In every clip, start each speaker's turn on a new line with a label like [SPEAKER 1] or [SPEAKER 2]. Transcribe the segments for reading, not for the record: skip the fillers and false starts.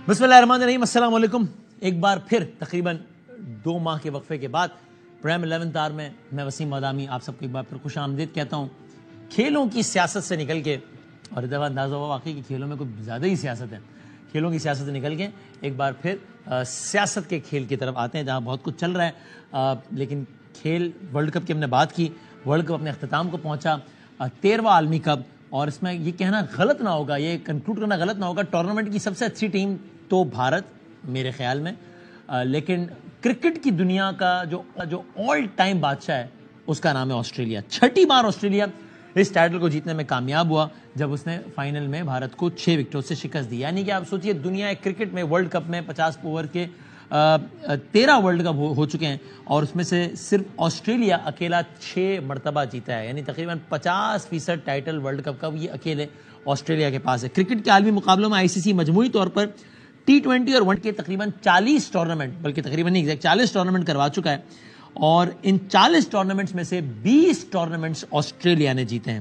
[SPEAKER 1] بسم اللہ الرحمن الرحیم، السلام علیکم۔ ایک بار پھر تقریباً 2 ماہ کے وقفے کے بعد پرائم 11 آر میں میں وسیم بادامی آپ سب کو ایک بار پھر خوش آمدید کہتا ہوں۔ کھیلوں کی سیاست سے نکل کے، اور اس دفعہ اندازہ ہوا واقعی کہ کھیلوں میں کچھ زیادہ ہی سیاست ہے، کھیلوں کی سیاست سے نکل کے ایک بار پھر سیاست کے کھیل کی طرف آتے ہیں جہاں بہت کچھ چل رہا ہے۔ لیکن کھیل ورلڈ کپ کی ہم نے بات کی، ورلڈ کپ اپنے اختتام کو پہنچا، 13واں عالمی کپ، اور اس میں یہ کہنا غلط نہ ہوگا، یہ کنکلوڈ کرنا غلط نہ ہوگا، ٹورنامنٹ کی سب سے اچھی ٹیم تو بھارت میرے خیال میں، لیکن کرکٹ کی دنیا کا جو آل ٹائم بادشاہ ہے اس کا نام ہے آسٹریلیا۔ 6ٹھی بار آسٹریلیا اس ٹائٹل کو جیتنے میں کامیاب ہوا جب اس نے فائنل میں بھارت کو 6 وکٹوں سے شکست دی۔ یعنی کہ آپ سوچئے دنیا کرکٹ میں ورلڈ کپ میں 50 اوور کے 13 ورلڈ کپ ہو چکے ہیں، اور اس میں سے صرف آسٹریلیا اکیلا 6 مرتبہ جیتا ہے، یعنی تقریباً 50% ٹائٹل ورلڈ کپ کا یہ اکیلے آسٹریلیا کے پاس ہے۔ کرکٹ کے عالمی مقابلوں میں ICC مجموعی طور پر T20 اور 1 کے تقریباً 40 ٹورنامنٹ، بلکہ تقریباً نہیں 40 ٹورنامنٹ کروا چکا ہے، اور ان 40 ٹورنامنٹس میں سے 20 ٹورنامنٹس آسٹریلیا نے جیتے ہیں۔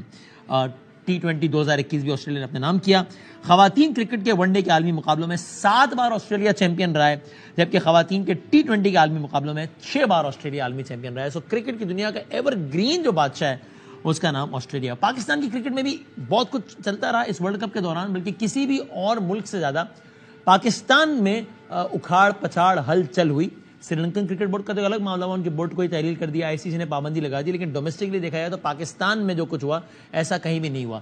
[SPEAKER 1] T20 2021 بھی آسٹریلیا نے اپنے نام کیا۔ خواتین کرکٹ کے 1 ڈے کے عالمی مقابلوں میں 7 بار آسٹریلیا چیمپئن رہا ہے، جبکہ خواتین کے T20 کے عالمی مقابلوں میں 6 بار آسٹریلیا عالمی چیمپئن رہا ہے۔ سو کرکٹ کی دنیا کا ایور گرین جو بادشاہ ہے اس کا نام آسٹریلیا۔ پاکستان کی کرکٹ میں بھی بہت کچھ چلتا رہا اس ورلڈ کپ کے دوران، بلکہ کسی بھی اور ملک سے زیادہ پاکستان میں اکھاڑ پچھاڑ ہلچل ہوئی۔ سری لنکن کرکٹ بورڈ کا تو الگ معاملہ ہوا، ان کے بورڈ کو ہی تحلیل کر دیا، ICC نے پابندی لگا دی، لیکن ڈومیسٹکلی دیکھا جائے تو پاکستان میں جو کچھ ہوا ایسا کہیں بھی نہیں ہوا۔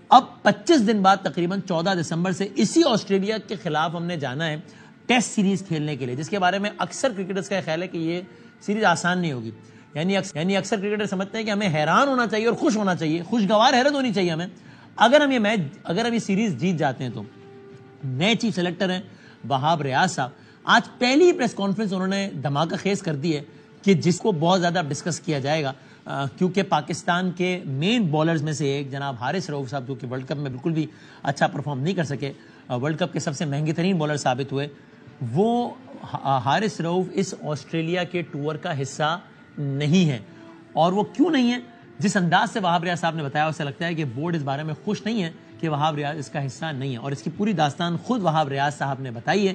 [SPEAKER 1] اب 25 دن بعد تقریباً 14 دسمبر سے اسی آسٹریلیا کے خلاف ہم نے جانا ہے ٹیسٹ سیریز کھیلنے کے لیے، جس کے بارے میں اکثر کرکٹرز کا خیال ہے کہ یہ سیریز آسان نہیں ہوگی۔ یعنی اکثر کرکٹر سمجھتے ہیں کہ ہمیں حیران ہونا چاہیے اور خوش ہونا چاہیے، خوشگوار حیرت ہونی چاہیے ہمیں اگر ہم یہ سیریز جیت جاتے ہیں تو۔ نئے چیف سلیکٹر ہیں وہاب ریاض صاحب، آج پہلی پریس کانفرنس انہوں نے دھماکہ خیز کر دی ہے کہ جس کو بہت زیادہ ڈسکس کیا جائے گا، کیونکہ پاکستان کے مین بالرز میں سے ایک جناب حارث رؤف صاحب، جو کہ ورلڈ کپ میں بالکل بھی اچھا پرفارم نہیں کر سکے، ورلڈ کپ کے سب سے مہنگے ترین بالر ثابت ہوئے، وہ حارث رؤف اس آسٹریلیا کے ٹور کا حصہ نہیں ہے۔ اور وہ کیوں نہیں ہے؟ جس انداز سے وہاب ریاض صاحب نے بتایا، اس سے لگتا ہے کہ بورڈ اس بارے میں خوش نہیں ہے کہ وہاب ریاض اس کا حصہ نہیں ہے، اور اس کی پوری داستان خود وہاب ریاض صاحب نے بتائی ہے۔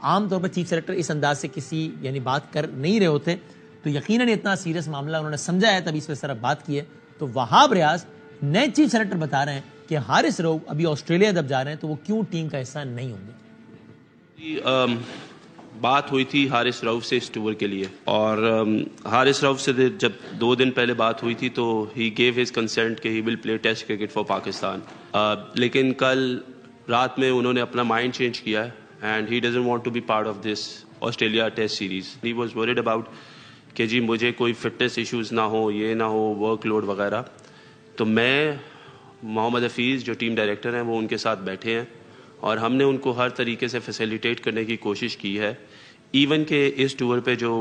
[SPEAKER 1] عام طور پر چیف سلیکٹر اس انداز سے کسی بات کر نہیں رہے ہوتے، تو یقیناً اتنا سیریس معاملہ انہوں نے سمجھا ہے تبھی اس طرف بات کی ہے۔ تو وہاب ریاض نئے چیف سلیکٹر بتا رہے ہیں کہ حارث رؤف ابھی آسٹریلیا جب جا رہے ہیں تو وہ کیوں ٹیم کا حصہ نہیں ہوں گے۔
[SPEAKER 2] بات ہوئی تھی حارث رؤف سے اس ٹور کے لیے، اور حارث رؤف سے جب 2 دن پہلے بات ہوئی تھی تو ہی گیو ہز کنسنٹ کہ ہی ول پلے ٹیسٹ کرکٹ فار پاکستان، لیکن کل رات میں انہوں نے اپنا مائنڈ چینج کیا ہے، and he doesn't want to be part of this Australia test series. He was worried about کہ جی مجھے کوئی فٹنس ایشوز نہ ہو، یہ نہ ہو، ورک لوڈ وغیرہ۔ تو میں، محمد حفیظ جو ٹیم ڈائریکٹر ہیں، وہ ان کے ساتھ بیٹھے ہیں، اور ہم نے ان کو ہر طریقے سے فیسیلیٹیٹ کرنے کی کوشش کی ہے، ایون کہ اس ٹور پہ جو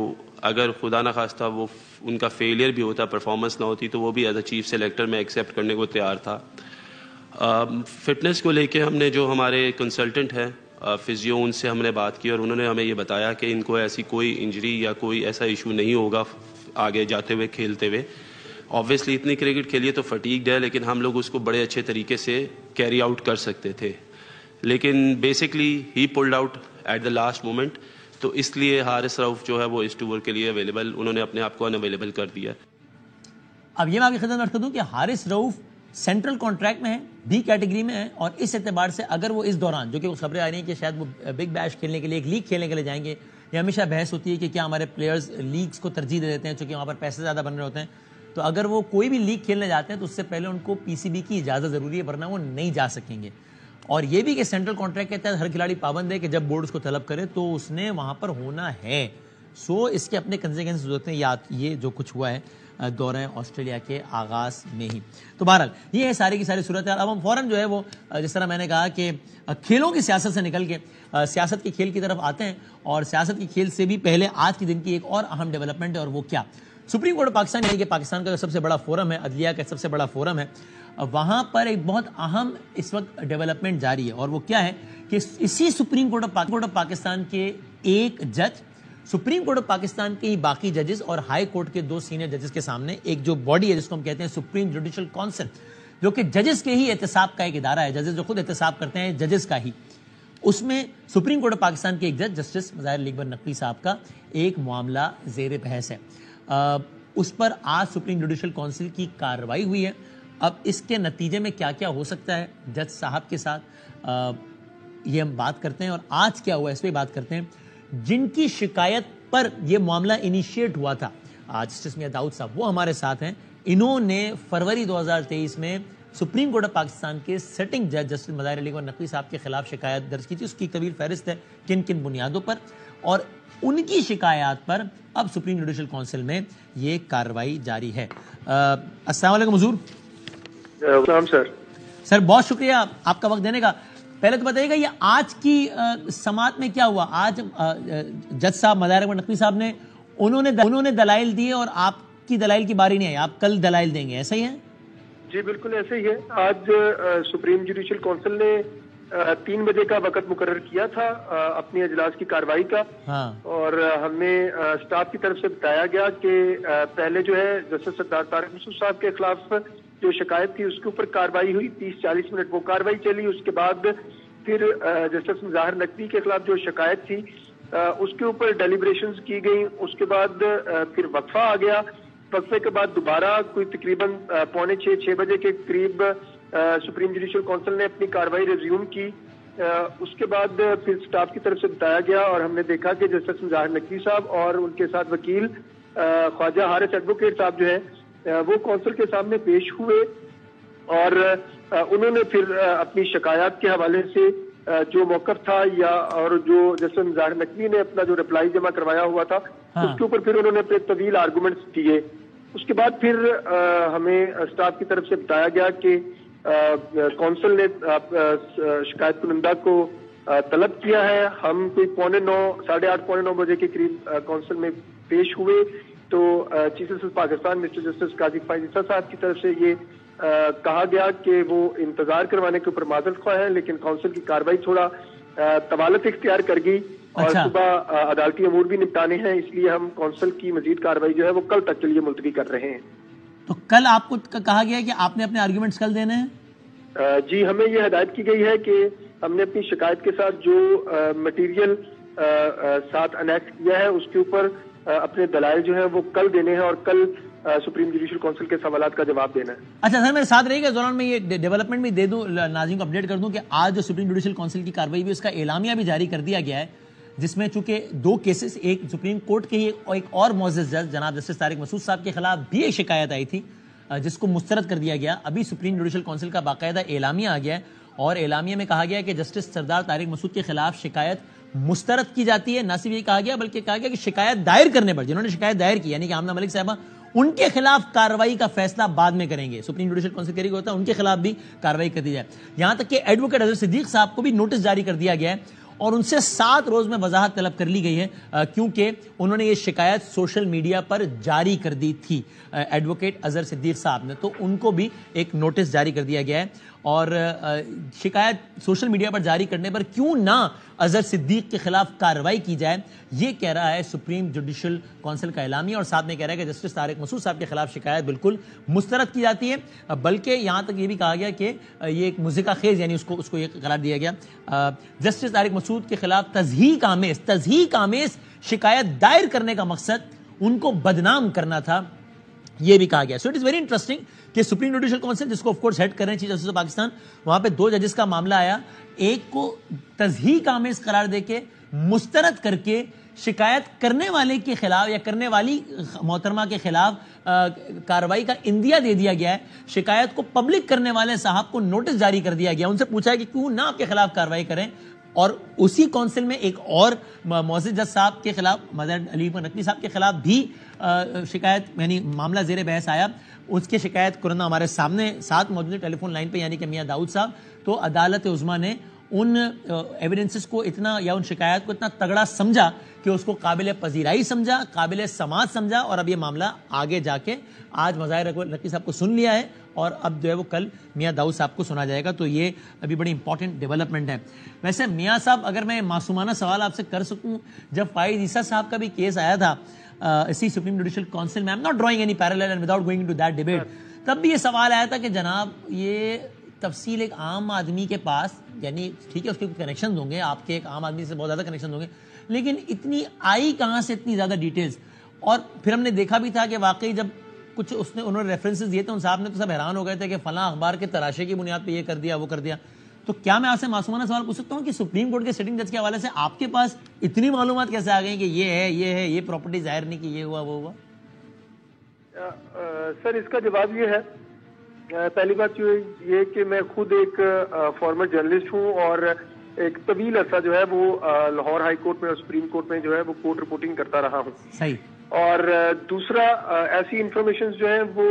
[SPEAKER 2] اگر خدا نہ خواستہ وہ ان کا فیلئر بھی ہوتا، پرفارمنس نہ ہوتی، تو وہ بھی ایز اے چیف سلیکٹر میں ایکسیپٹ کرنے کو تیار تھا۔ فٹنس کو لے کے ہم نے جو ہمارے کنسلٹنٹ ہیں فزیو، ان سے ہم نے بات کی، اور انہوں نے ہمیں یہ بتایا کہ ان کو ایسی کوئی انجری یا کوئی ایسا ایشو نہیں ہوگا آگے جاتے ہوئے کھیلتے ہوئے۔ آبویسلی اتنی کرکٹ کھیلی تو فٹیگڈ ہے، لیکن ہم لوگ اس کو بڑے اچھے طریقے سے کیری آؤٹ کر سکتے تھے، لیکن basically he pulled out at the last moment, تو اس لیے حارث رؤف جو ہے وہ اس ٹور کے لیے اویلیبل، انہوں نے اپنے آپ کو انویلیبل کر دیا۔
[SPEAKER 1] اب یہ میں آپ کی خدمت کر دوں کہ حارث رؤف سینٹرل کانٹریکٹ میں ہے، B کیٹیگری میں ہے، اور اس اعتبار سے اگر وہ اس دوران، جو کہ خبریں آ رہی ہیں کہ شاید وہ بگ بیش کھیلنے کے لیے، ایک لیگ کھیلنے کے لیے جائیں گے، یہ ہمیشہ بحث ہوتی ہے کہ کیا ہمارے پلیئرز لیگز کو ترجیح دے دیتے ہیں چونکہ وہاں پر پیسے زیادہ بن رہے ہوتے ہیں، تو اگر وہ کوئی بھی لیگ کھیلنے جاتے ہیں تو اس سے پہلے ان کو PCB کی اجازت ضروری ہے، ورنہ وہ نہیں جا سکیں گے۔ اور یہ بھی کہ سینٹرل کانٹریکٹ کے تحت ہر کھلاڑی پابند ہے کہ جب بورڈ اس کو طلب کرے تو اس نے وہاں پر ہونا ہے۔ سو اس کے اپنے کنسیکوینسز ہوتے ہیں، یہ جو کچھ ہوا ہے دورہ آسٹریلیا کے آغاز میں ہی۔ تو بہرحال یہ ہے ساری کی ساری صورتحال۔ اب ہم فوراً جو ہے وہ جس طرح میں نے کہا کہ کھیلوں کی سیاست سے نکل کے سیاست کی کھیل کی طرف آتے ہیں، اور سیاست کی کھیل سے بھی پہلے آج کے دن کی ایک اور اہم ڈیولپمنٹ ہے، اور وہ کیا؟ سپریم کورٹ آف پاکستان، یعنی کہ پاکستان کا جو سب سے بڑا فورم ہے، عدلیہ کا سب سے بڑا فورم ہے، وہاں پر ایک بہت اہم اس وقت ڈیولپمنٹ جاری ہے، اور وہ کیا ہے کہ اسی سپریم کورٹ آف پاکستان کے ایک جج، سپریم کورٹ آف پاکستان کے باقی ججز اور ہائی کورٹ کے 2 سینئر ججز کے سامنے ایک جو باڈی ہے جس کو ہم کہتے ہیں سپریم جوڈیشل کونسل، جو کہ ججز کے ہی احتساب کا ایک ادارہ ہے، ججز جو خود احتساب کرتے ہیں ججز کا ہی، اس میں سپریم کورٹ آف پاکستان کے ایک جج جسٹس مظاہر علی اکبر نقوی صاحب کا ایک معاملہ زیر بحث ہے. اس پر آج سپریم جوڈیشل کونسل کی کارروائی ہوئی ہے. اب اس کے نتیجے میں کیا کیا ہو سکتا ہے جج صاحب کے ساتھ یہ ہم بات کرتے ہیں, اور آج کیا ہوا اس پہ بات کرتے ہیں. جن کی شکایت پر یہ معاملہ انیشیٹ ہوا تھا جسٹس میاں داؤد صاحب, وہ ہمارے ساتھ ہیں. انہوں نے فروری 2023 میں سپریم کورٹ آف پاکستان کے سیٹنگ جج جسٹس مظاہر علی اکبر نقوی صاحب کے خلاف شکایت درج کی تھی. اس کی طویل فہرست ہے کن کن بنیادوں پر, اور ان کی شکایات پر اب سپریم جوڈیشل کونسل میں یہ کارروائی جاری ہے. السلام علیکم حضور.
[SPEAKER 3] السلام
[SPEAKER 1] سر, بہت شکریہ آپ کا وقت دینے کا. پہلے تو بتائیے گا یہ آج کی سماعت میں کیا ہوا؟ آج جج صاحب مظاہر علی اکبر نقوی صاحب نے انہوں نے دلائل دیے اور آپ کی دلائل کی باری نہیں آئی, آپ کل دلائل دیں گے, ایسا ہی ہے؟
[SPEAKER 3] جی بالکل ایسے ہی ہے. آج سپریم جوڈیشل کونسل نے 3 بجے کا وقت مقرر کیا تھا اپنی اجلاس کی کارروائی کا, اور ہمیں اسٹاف کی طرف سے بتایا گیا کہ پہلے جو ہے جسٹس سردار طارق مسعود صاحب کے خلاف جو شکایت تھی اس کے اوپر کارروائی ہوئی 30-40 منٹ وہ کارروائی چلی. اس کے بعد پھر جسٹس مظاہر نقوی کے خلاف جو شکایت تھی اس کے اوپر ڈیلیبریشنز کی گئی. اس کے بعد پھر وقفہ آ گیا. وقفے کے بعد دوبارہ کوئی تقریباً 5:45-6 بجے کے قریب سپریم جوڈیشل کونسل نے اپنی کارروائی ریزیوم کی. اس کے بعد پھر سٹاف کی طرف سے بتایا گیا اور ہم نے دیکھا کہ جسٹس مظاہر نقوی صاحب اور ان کے ساتھ وکیل خواجہ حارث ایڈوکیٹ صاحب جو ہے وہ کونسل کے سامنے پیش ہوئے, اور انہوں نے پھر اپنی شکایات کے حوالے سے جو موقف تھا یا اور جو جسٹس مظاہر نقوی نے اپنا جو رپلائی جمع کروایا ہوا تھا اس کے اوپر پھر انہوں نے اپنے طویل آرگومنٹس دیے. اس کے بعد پھر ہمیں اسٹاف کی طرف سے بتایا گیا کہ کونسل نے شکایت کنندہ کو طلب کیا ہے. ہم کوئی 8:30-9 بجے کے قریب کونسل میں پیش ہوئے تو chief justice Pakistan mister justice Qazi Faez عیسیٰ صاحب کی طرف سے یہ کہا گیا کہ وہ انتظار کروانے کے اوپر معذرت خواہ ہیں, لیکن کونسل کی کارروائی تھوڑا طوالت اختیار کر گئی اور صبح عدالتی امور بھی نپٹانے ہیں, اس لیے ہم کونسل کی مزید کارروائی جو ہے وہ کل تک کے لیے ملتوی کر رہے ہیں.
[SPEAKER 1] تو کل آپ کو کہا گیا کہ آپ نے اپنے آرگومنٹس کل دینے ہیں؟
[SPEAKER 3] جی, ہمیں یہ ہدایت کی گئی ہے کہ ہم نے اپنی شکایت کے ساتھ جو مٹیریل ساتھ انیکس کیا ہے اس کے اوپر اپنے دلائل جو ہیں وہ کل دینے ہیں اور کل سپریم جوڈیشل کونسل کے سوالات کا جواب دینا ہے.
[SPEAKER 1] اچھا سر, میرے ساتھ رہیے گا, دوران میں یہ ڈیولپمنٹ بھی دے دوں, ناظرین کو اپڈیٹ کر دوں کہ آج جو سپریم جوڈیشل کونسل کی کارروائی ہوئی اس کا اعلامیہ بھی جاری کر دیا گیا ہے, جس میں چونکہ 2 کیسز, ایک سپریم کورٹ کے ہی ایک اور معزز جج جناب جسٹس طارق مسعود صاحب کے خلاف بھی ایک شکایت آئی تھی جس کو مسترد کر دیا گیا. ابھی سپریم جوڈیشل کونسل کا باقاعدہ اعلامیہ آ گیا ہے اور اعلامیہ میں کہا گیا کہ جسٹس سردار طارق مسعود کے خلاف شکایت مسترد کی جاتی ہے. نہ صرف یہ کہا گیا بلکہ کہا گیا کہ شکایت دائر کرنے پر, جنہوں نے شکایت دائر کی یعنی کہ آمنہ ملک صاحبہ, ان کے خلاف کارروائی کا فیصلہ بعد میں کریں گے. سپریم جوڈیشل کونسل کے ہوتا ہے ان کے خلاف بھی کارروائی کر دی جائے. یہاں تک کہ ایڈوکیٹ اظہر صدیق صاحب کو بھی نوٹس جاری کر دیا گیا ہے اور ان سے 7 روز میں وضاحت طلب کر لی گئی ہے کیونکہ انہوں نے یہ شکایت سوشل میڈیا پر جاری کر دی تھی ایڈوکیٹ اظہر صدیق صاحب نے, تو ان کو بھی ایک نوٹس جاری کر دیا گیا ہے. اور شکایت سوشل میڈیا پر جاری کرنے پر کیوں نہ اظہر صدیق کے خلاف کارروائی کی جائے, یہ کہہ رہا ہے سپریم جوڈیشل کونسل کا اعلامیہ, اور ساتھ میں کہہ رہا ہے کہ جسٹس طارق مسعود صاحب کے خلاف شکایت بالکل مسترد کی جاتی ہے. بلکہ یہاں تک یہ بھی کہا گیا کہ یہ ایک مضحکہ خیز یعنی اس کو یہ قرار دیا گیا, جسٹس طارق مسعود کے خلاف تضحیک آمیز شکایت دائر کرنے کا مقصد ان کو بدنام کرنا تھا, یہ بھی کہا گیا. So it is very interesting کہ سپریم جوڈیشل کونسل جس کو آف کورس ہیڈ کر رہے ہیں چیف جسٹس آف پاکستان, وہاں پہ 2 ججز کا معاملہ آیا, ایک کو تضحیک آمیز قرار دے کے مسترد کر کے شکایت کرنے والے کے خلاف یا کرنے والی محترمہ کے خلاف کارروائی کا اندیا دے دیا گیا ہے. شکایت کو پبلک کرنے والے صاحب کو نوٹس جاری کر دیا گیا, ان سے پوچھا ہے کہ کیوں نہ آپ کے خلاف کارروائی کریں. اور اسی کونسل میں ایک اور معزز جج صاحب کے خلاف مظاہر علی اکبر نقوی صاحب کے خلاف بھی شکایت یعنی معاملہ زیر بحث آیا. اس کے شکایت کنندہ ہمارے سامنے ساتھ موجود ہے ٹیلی فون لائن پہ یعنی کہ میاں داؤد صاحب. تو عدالت عظمیٰ نے ان ایویڈنسز کو اتنا یا ان شکایات کو اتنا تگڑا سمجھا کہ اس کو قابل پذیرائی سمجھا, قابل سماعت سمجھا, اور اب یہ معاملہ آگے جا کے آج مظاہر نقوی صاحب کو سن لیا ہے اور اب جو ہے وہ کل میاں داؤد صاحب کو سنا جائے گا. تو یہ ابھی بڑی امپورٹنٹ ڈیولپمنٹ ہے. ویسے میاں صاحب اگر میں معصومانہ سوال آپ سے کر سکوں, جب فائز عیسیٰ صاحب کا بھی کیس آیا تھا اسی سپریم جوڈیشل کونسل میں, I'm not drawing any parallel and without going into that debate, تب بھی یہ سوال آیا تھا کہ جناب یہ تفصیل ایک عام آدمی کے پاس، یعنی ٹھیک ہے اس کے کنیکشن ہوں گے، آپ کے ایک عام آدمی سے بہت زیادہ کنیکشن ہوں گے، لیکن اتنی آئی کہاں سے اتنی زیادہ ڈیٹیلز؟ اور پھر ہم نے دیکھا بھی تھا کہ واقعی جب کچھ انہوں نے ریفرنسز دیے تھے ان صاحب نے تو سب حیران ہو گئے تھے کہ فلاں اخبار کے تراشے کی بنیاد پہ یہ کر دیا وہ کر دیا. تو کیا میں آپ سے معصومانہ سوال پوچھ سکتا ہوں کہ سپریم کورٹ کے سٹنگ جج کے حوالے سے آپ کے پاس اتنی معلومات کیسے آ گئی کہ یہ پراپرٹی ظاہر نہیں کہ یہ ہوا وہ ہوا؟
[SPEAKER 3] سر اس کا جواب یہ ہے، پہلی بات یہ کہ میں خود ایک فارمر جرنلسٹ ہوں اور ایک طویل عرصہ جو ہے وہ لاہور ہائی کورٹ میں اور سپریم کورٹ میں جو ہے وہ کورٹ رپورٹنگ کرتا رہا ہوں.
[SPEAKER 1] صحیح. اور
[SPEAKER 3] دوسرا ایسی انفارمیشن جو ہیں وہ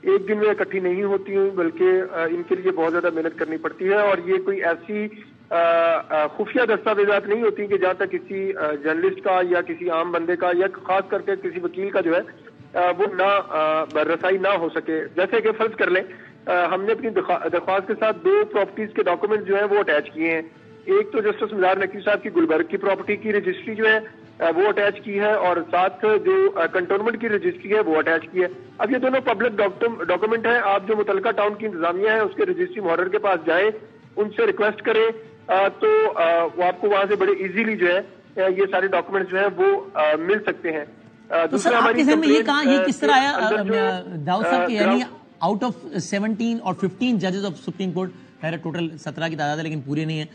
[SPEAKER 3] ایک دن میں اکٹھی نہیں ہوتی ہیں، بلکہ ان کے لیے بہت زیادہ محنت کرنی پڑتی ہے، اور یہ کوئی ایسی خفیہ دستاویزات نہیں ہوتی کہ جہاں تک کسی جرنلسٹ کا یا کسی عام بندے کا یا خاص کر کے کسی وکیل کا جو ہے وہ نہ رسائی نہ ہو سکے. جیسے کہ فرض کر لیں ہم نے اپنی درخواست کے ساتھ 2 پراپرٹیز کے ڈاکومنٹ جو ہیں وہ اٹیچ کیے ہیں. ایک تو جسٹس مزار نقوی صاحب کی گلبرگ کی پراپرٹی کی رجسٹری جو ہے وہ اٹیچ کی ہے، اور ساتھ جو کنٹونمنٹ کی رجسٹری ہے وہ اٹیچ کی ہے. اب یہ دونوں پبلک ڈاکومنٹ ہیں. آپ جو متعلقہ ٹاؤن کی انتظامیہ ہے اس کے رجسٹری محرر کے پاس جائیں، ان سے ریکویسٹ کریں تو وہ آپ کو وہاں سے بڑے ایزیلی جو ہے یہ سارے ڈاکومنٹ جو ہیں وہ مل سکتے ہیں.
[SPEAKER 1] تو سر آپ کے ذہن میں یہ کہاں یہ کس طرح آیا داؤد صاحب کہ یعنی آؤٹ آف 17 اور 15 ججز آف سپریم کورٹ، خیر ٹوٹل 17 کی تعداد ہے لیکن پورے نہیں ہیں،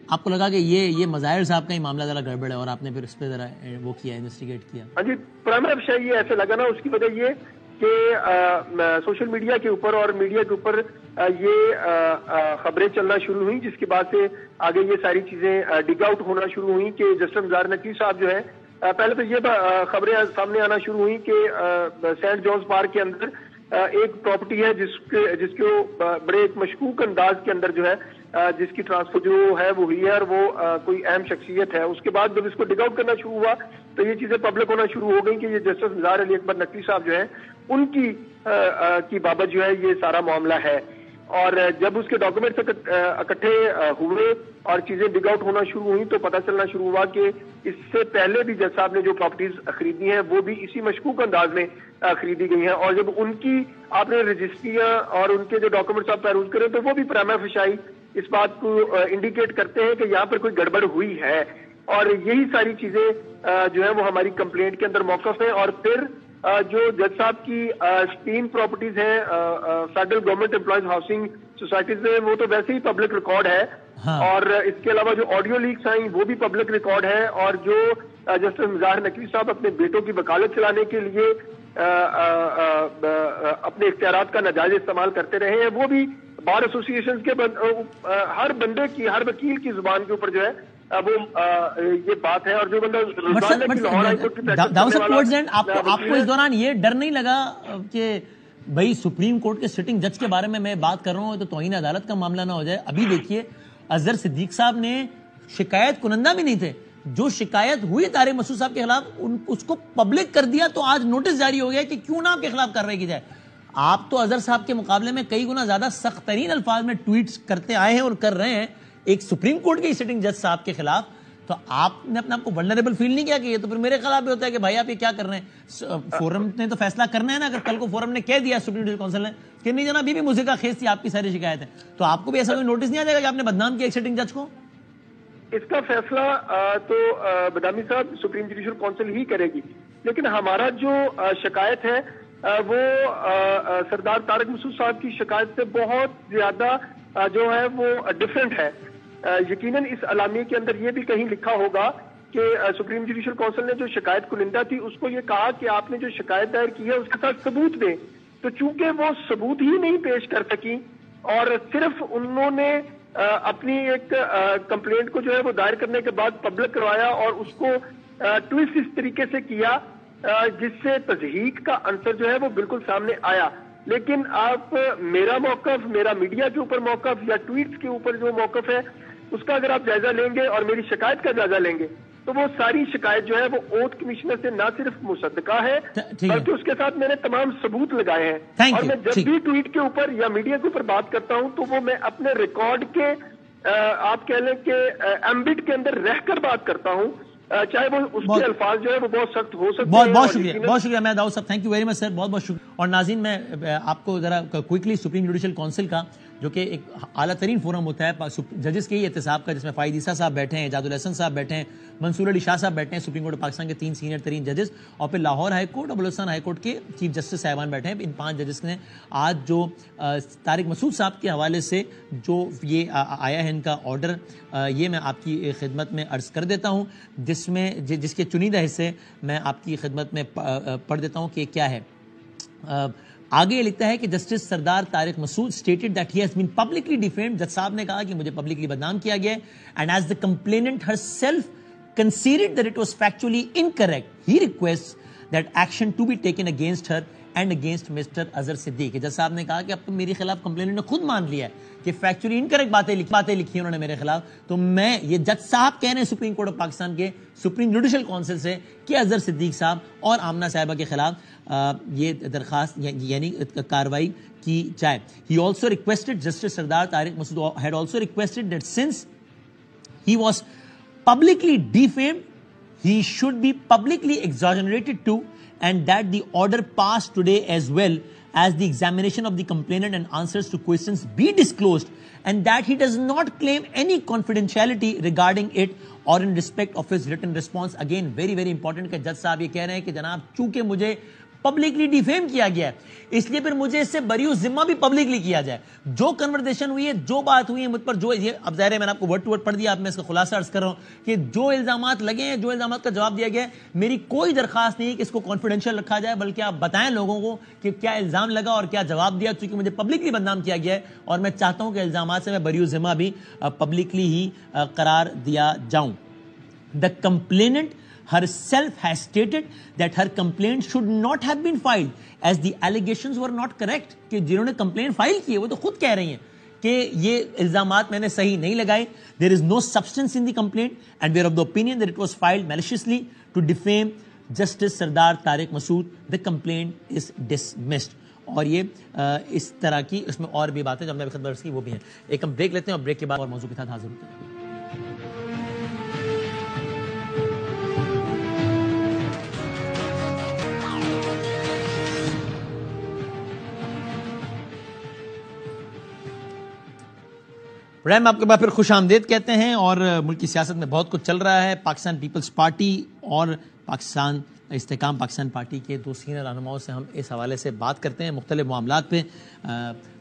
[SPEAKER 1] آپ کو لگا کہ یہ مظاہر صاحب کا ہی معاملہ ذرا گڑبڑ ہے اور آپ نے پھر اس پہ ذرا وہ کیا انویسٹیگیٹ کیا؟
[SPEAKER 3] ہاں جی، پرائمری افشا یہ ایسے لگا نا، اس کی وجہ یہ کہ سوشل میڈیا کے اوپر اور میڈیا کے اوپر یہ خبریں چلنا شروع ہوئیں، جس کے بعد سے آگے یہ ساری چیزیں ڈگ آؤٹ ہونا شروع ہوئیں کہ جسٹس مزار نقوی صاحب جو ہے پہلے تو یہ خبریں سامنے آنا شروع ہوئیں کہ سینٹ جانز پارک کے اندر ایک پراپرٹی ہے جس کے بڑے ایک مشکوک انداز کے اندر جو ہے جس کی ٹرانسفر جو ہے وہ ہوئی ہے اور وہ کوئی اہم شخصیت ہے. اس کے بعد جب اس کو ڈگ آؤٹ کرنا شروع ہوا تو یہ چیزیں پبلک ہونا شروع ہو گئی کہ یہ جسٹس مزار علی اکبر نقوی صاحب جو ہیں ان کی بابت جو ہے یہ سارا معاملہ ہے. اور جب اس کے ڈاکومنٹس اکٹھے ہوئے اور چیزیں ڈگ آؤٹ ہونا شروع ہوئیں تو پتہ چلنا شروع ہوا کہ اس سے پہلے بھی جج صاحب نے جو پراپرٹیز خریدی ہیں وہ بھی اسی مشکوک انداز میں خریدی گئی ہیں. اور جب ان کی آپ نے رجسٹریاں اور ان کے جو ڈاکومنٹس آپ پیروز کریں تو وہ بھی پرائمری فشائی اس بات کو انڈیکیٹ کرتے ہیں کہ یہاں پر کوئی گڑبڑ ہوئی ہے. اور یہی ساری چیزیں جو ہیں وہ ہماری کمپلینٹ کے اندر موقف ہیں. اور پھر جو جج صاحب کی 3 پراپرٹیز ہیں federal government employees housing societies میں، وہ تو ویسے ہی پبلک ریکارڈ ہے. اور اس کے علاوہ جو آڈیو لیکس آئیں وہ بھی پبلک ریکارڈ ہے. اور جو جسٹس مزار نقوی صاحب اپنے بیٹوں کی وکالت چلانے کے لیے اپنے اختیارات کا ناجائز استعمال کرتے رہے ہیں، وہ بھی بار ایسوسی ایشن کے ہر بندے کی، ہر وکیل کی زبان کے اوپر جو ہے وہ یہ بات ہے. اور جو بندہ
[SPEAKER 1] آپ کو اس دوران یہ ڈر نہیں لگا کہ بھائی سپریم کورٹ کے سٹنگ جج کے بارے میں بات کر رہا ہوں تو توہین عدالت کا معاملہ نہ ہو جائے؟ ابھی دیکھیے اظہر صدیق صاحب نے شکایت کنندہ بھی نہیں تھے، جو شکایت ہوئی طارق مسعود صاحب کے خلاف اس کو پبلک کر دیا تو آج نوٹس جاری ہو گیا کہ کیوں نہ آپ کے خلاف کارروائی کی جائے. آپ تو اظہر صاحب کے مقابلے میں کئی گنا زیادہ سخت ترین الفاظ میں ٹویٹس کرتے آئے ہیں اور کر رہے ہیں ایک سپریم کورٹ کے سٹنگ جج صاحب کے خلاف. تو آپ نے اپنے آپ کو ولنریبل فیل نہیں کیا کہ یہ تو پھر میرے خلاف بھی ہوتا ہے کہ بھائی آپ یہ کیا کر رہے ہیں؟ فورم نے تو فیصلہ کرنا ہے نا. اگر کل کو فورم نے کہہ دیا سپریم جوڈیشل کونسل نے کہ نہیں جناب ابھی بھی مجھے کا خیز تھی آپ کی ساری شکایت ہے، تو آپ کو بھی ایسا کوئی نوٹس نہیں آ جائے گا کہ آپ نے بدنام کیا ایک سٹنگ جج کو؟
[SPEAKER 3] اس کا فیصلہ تو بدامی صاحب سپریم جوڈیشل کونسل ہی کرے گی، لیکن ہمارا جو شکایت ہے وہ سردار طارق مسعود صاحب کی شکایت سے بہت زیادہ جو ہے وہ ڈفرینٹ ہے. یقیناً اس اعلامیے کے اندر یہ بھی کہیں لکھا ہوگا کہ سپریم جوڈیشل کونسل نے جو شکایت کنندہ تھی اس کو یہ کہا کہ آپ نے جو شکایت دائر کی ہے اس کے ساتھ ثبوت دیں. تو چونکہ وہ ثبوت ہی نہیں پیش کر سکی اور صرف انہوں نے اپنی ایک کمپلینٹ کو جو ہے وہ دائر کرنے کے بعد پبلک کروایا اور اس کو ٹویسٹ اس طریقے سے کیا جس سے تضحیق کا عنصر جو ہے وہ بالکل سامنے آیا. لیکن آپ میرا موقف، میرا میڈیا کے اوپر موقف یا ٹویٹس کے اوپر جو موقف ہے اس کا اگر آپ جائزہ لیں گے اور میری شکایت کا جائزہ لیں گے تو وہ ساری شکایت جو ہے وہ اوتھ کمشنر سے نہ صرف مصدقہ ہے بلکہ اس کے ساتھ میں نے تمام ثبوت لگائے ہیں. اور میں جب بھی ٹویٹ کے اوپر یا میڈیا کے اوپر بات کرتا ہوں تو وہ میں اپنے ریکارڈ کے آپ کہہ لیں کہ ایمبٹ کے اندر رہ کر بات کرتا ہوں، چاہے وہ اس کے الفاظ جو ہے وہ بہت سخت ہو سکتے ہیں.
[SPEAKER 1] بہت شکریہ، بہت شکریہ میں داؤد صاحب، تھینک یو ویری مچ سر، بہت بہت شکریہ. اور ناظرین میں آپ کو ذرا کوئکلی سپریم جوڈیشل کونسل کا جو کہ ایک اعلیٰ ترین فورم ہوتا ہے ججز کے ہی احتساب کا، جس میں فائد عیسیٰ صاحب بیٹھے ہیں، اعجاز الحسن صاحب بیٹھے ہیں، منصور علی شاہ صاحب بیٹھے ہیں، سپریم کورٹ پاکستان کے 3 سینئر ترین ججز، اور پھر لاہور ہائی کورٹ اور بلوچستان ہائی کورٹ کے چیف جسٹس صاحبان بیٹھے ہیں. ان 5 ججز نے آج جو طارق مسعود صاحب کے حوالے سے جو یہ آیا ہے ان کا آرڈر، یہ میں آپ کی خدمت میں عرض کر دیتا ہوں، جس کے چنیدہ حصے میں آپ کی خدمت میں پڑھ دیتا ہوں کہ کیا ہے. آگے یہ لکھتا ہے کہ justice Sardar Tariq Masood stated that he has been publicly defamed. جج صاحب نے کہا کہ مجھے پبلکلی بدنام کیا گیا ہے. And as the complainant herself conceded that it was factually incorrect, he requests that action to be taken against her and against Mr. Azhar Siddiqui. جج صاحب نے کہا کہ اب تو میری خلاف کمپلیننٹ نے خود مان لیا ہے کہ فیکچولی انکریکٹ باتیں لکھی انہوں نے میرے خلاف، تو میں یہ جج صاحب کہہ رہے ہیں سپریم کورٹ آف پاکستان کے سپریم جوڈیشل کونسل سے کہ اظہر صدیق صاحب اور آمنہ صاحبہ کے خلاف یہ درخواست یعنی کاروائی کی جائے. He also requested, Justice Sardar Tariq Masood had also requested that since he was publicly defamed, he should be publicly exonerated too, and that the order passed today as well as the examination of the complainant and answers to questions be disclosed, and that he does not claim any confidentiality regarding it or in respect of his written response. Again, very very important کہ جج صاحب یہ کہہ رہے ہیں کہ جناب چونکہ مجھے پبلکلی ڈیفیم کیا گیا ہے اس لیے پھر مجھے اس سے بریء ذمہ بھی پبلکلی کیا جائے. جو کنورسیشن ہوئی ہے، جو بات ہوئی ہے مجھ پر، جو یہ اب ظاہر ہے میں نے آپ کو ورڈ ٹو ورڈ پڑھ دیا، اب میں اس کا خلاصہ عرض کر رہا ہوں کہ جو الزامات لگے ہیں، جو الزامات کا جواب دیا گیا ہے، میری کوئی درخواست نہیں ہے کہ اس کو کانفیڈینشیل رکھا جائے، بلکہ آپ بتائیں لوگوں کو کہ کیا الزام لگا اور کیا جواب دیا، چونکہ مجھے پبلکلی بدنام کیا گیا ہے اور میں چاہتا ہوں کہ الزامات سے میں بریء ذمہ بھی پبلکلی ہی قرار دیا جاؤں. The complainant herself has stated that her complaint should not have been filed as the allegations were not correct. کہ جنہوں نے کمپلین فائل کی ہے وہ تو خود کہہ رہی ہیں کہ یہ الزامات میں نے صحیح نہیں لگائے. There is no substance in the complaint and we are of the opinion that it was filed maliciously to defame Justice Sardar Tariq Masood. The complaint is dismissed. اور یہ اس طرح کی اس میں اور بھی باتیں جو ہم نے ابھی خدمت کی وہ بھی ہیں. ایک ہم بریک لیتے ہیں اور بریک کے بعد اور موضوع کے ساتھ حاضر ہوتے ہیں. رحم آپ کے بعد پھر خوش آمدید کہتے ہیں. اور ملک کی سیاست میں بہت کچھ چل رہا ہے. پاکستان پیپلز پارٹی اور پاکستان استحکام پاکستان پارٹی کے 2 سینئر رہنماؤں سے ہم اس حوالے سے بات کرتے ہیں مختلف معاملات پہ.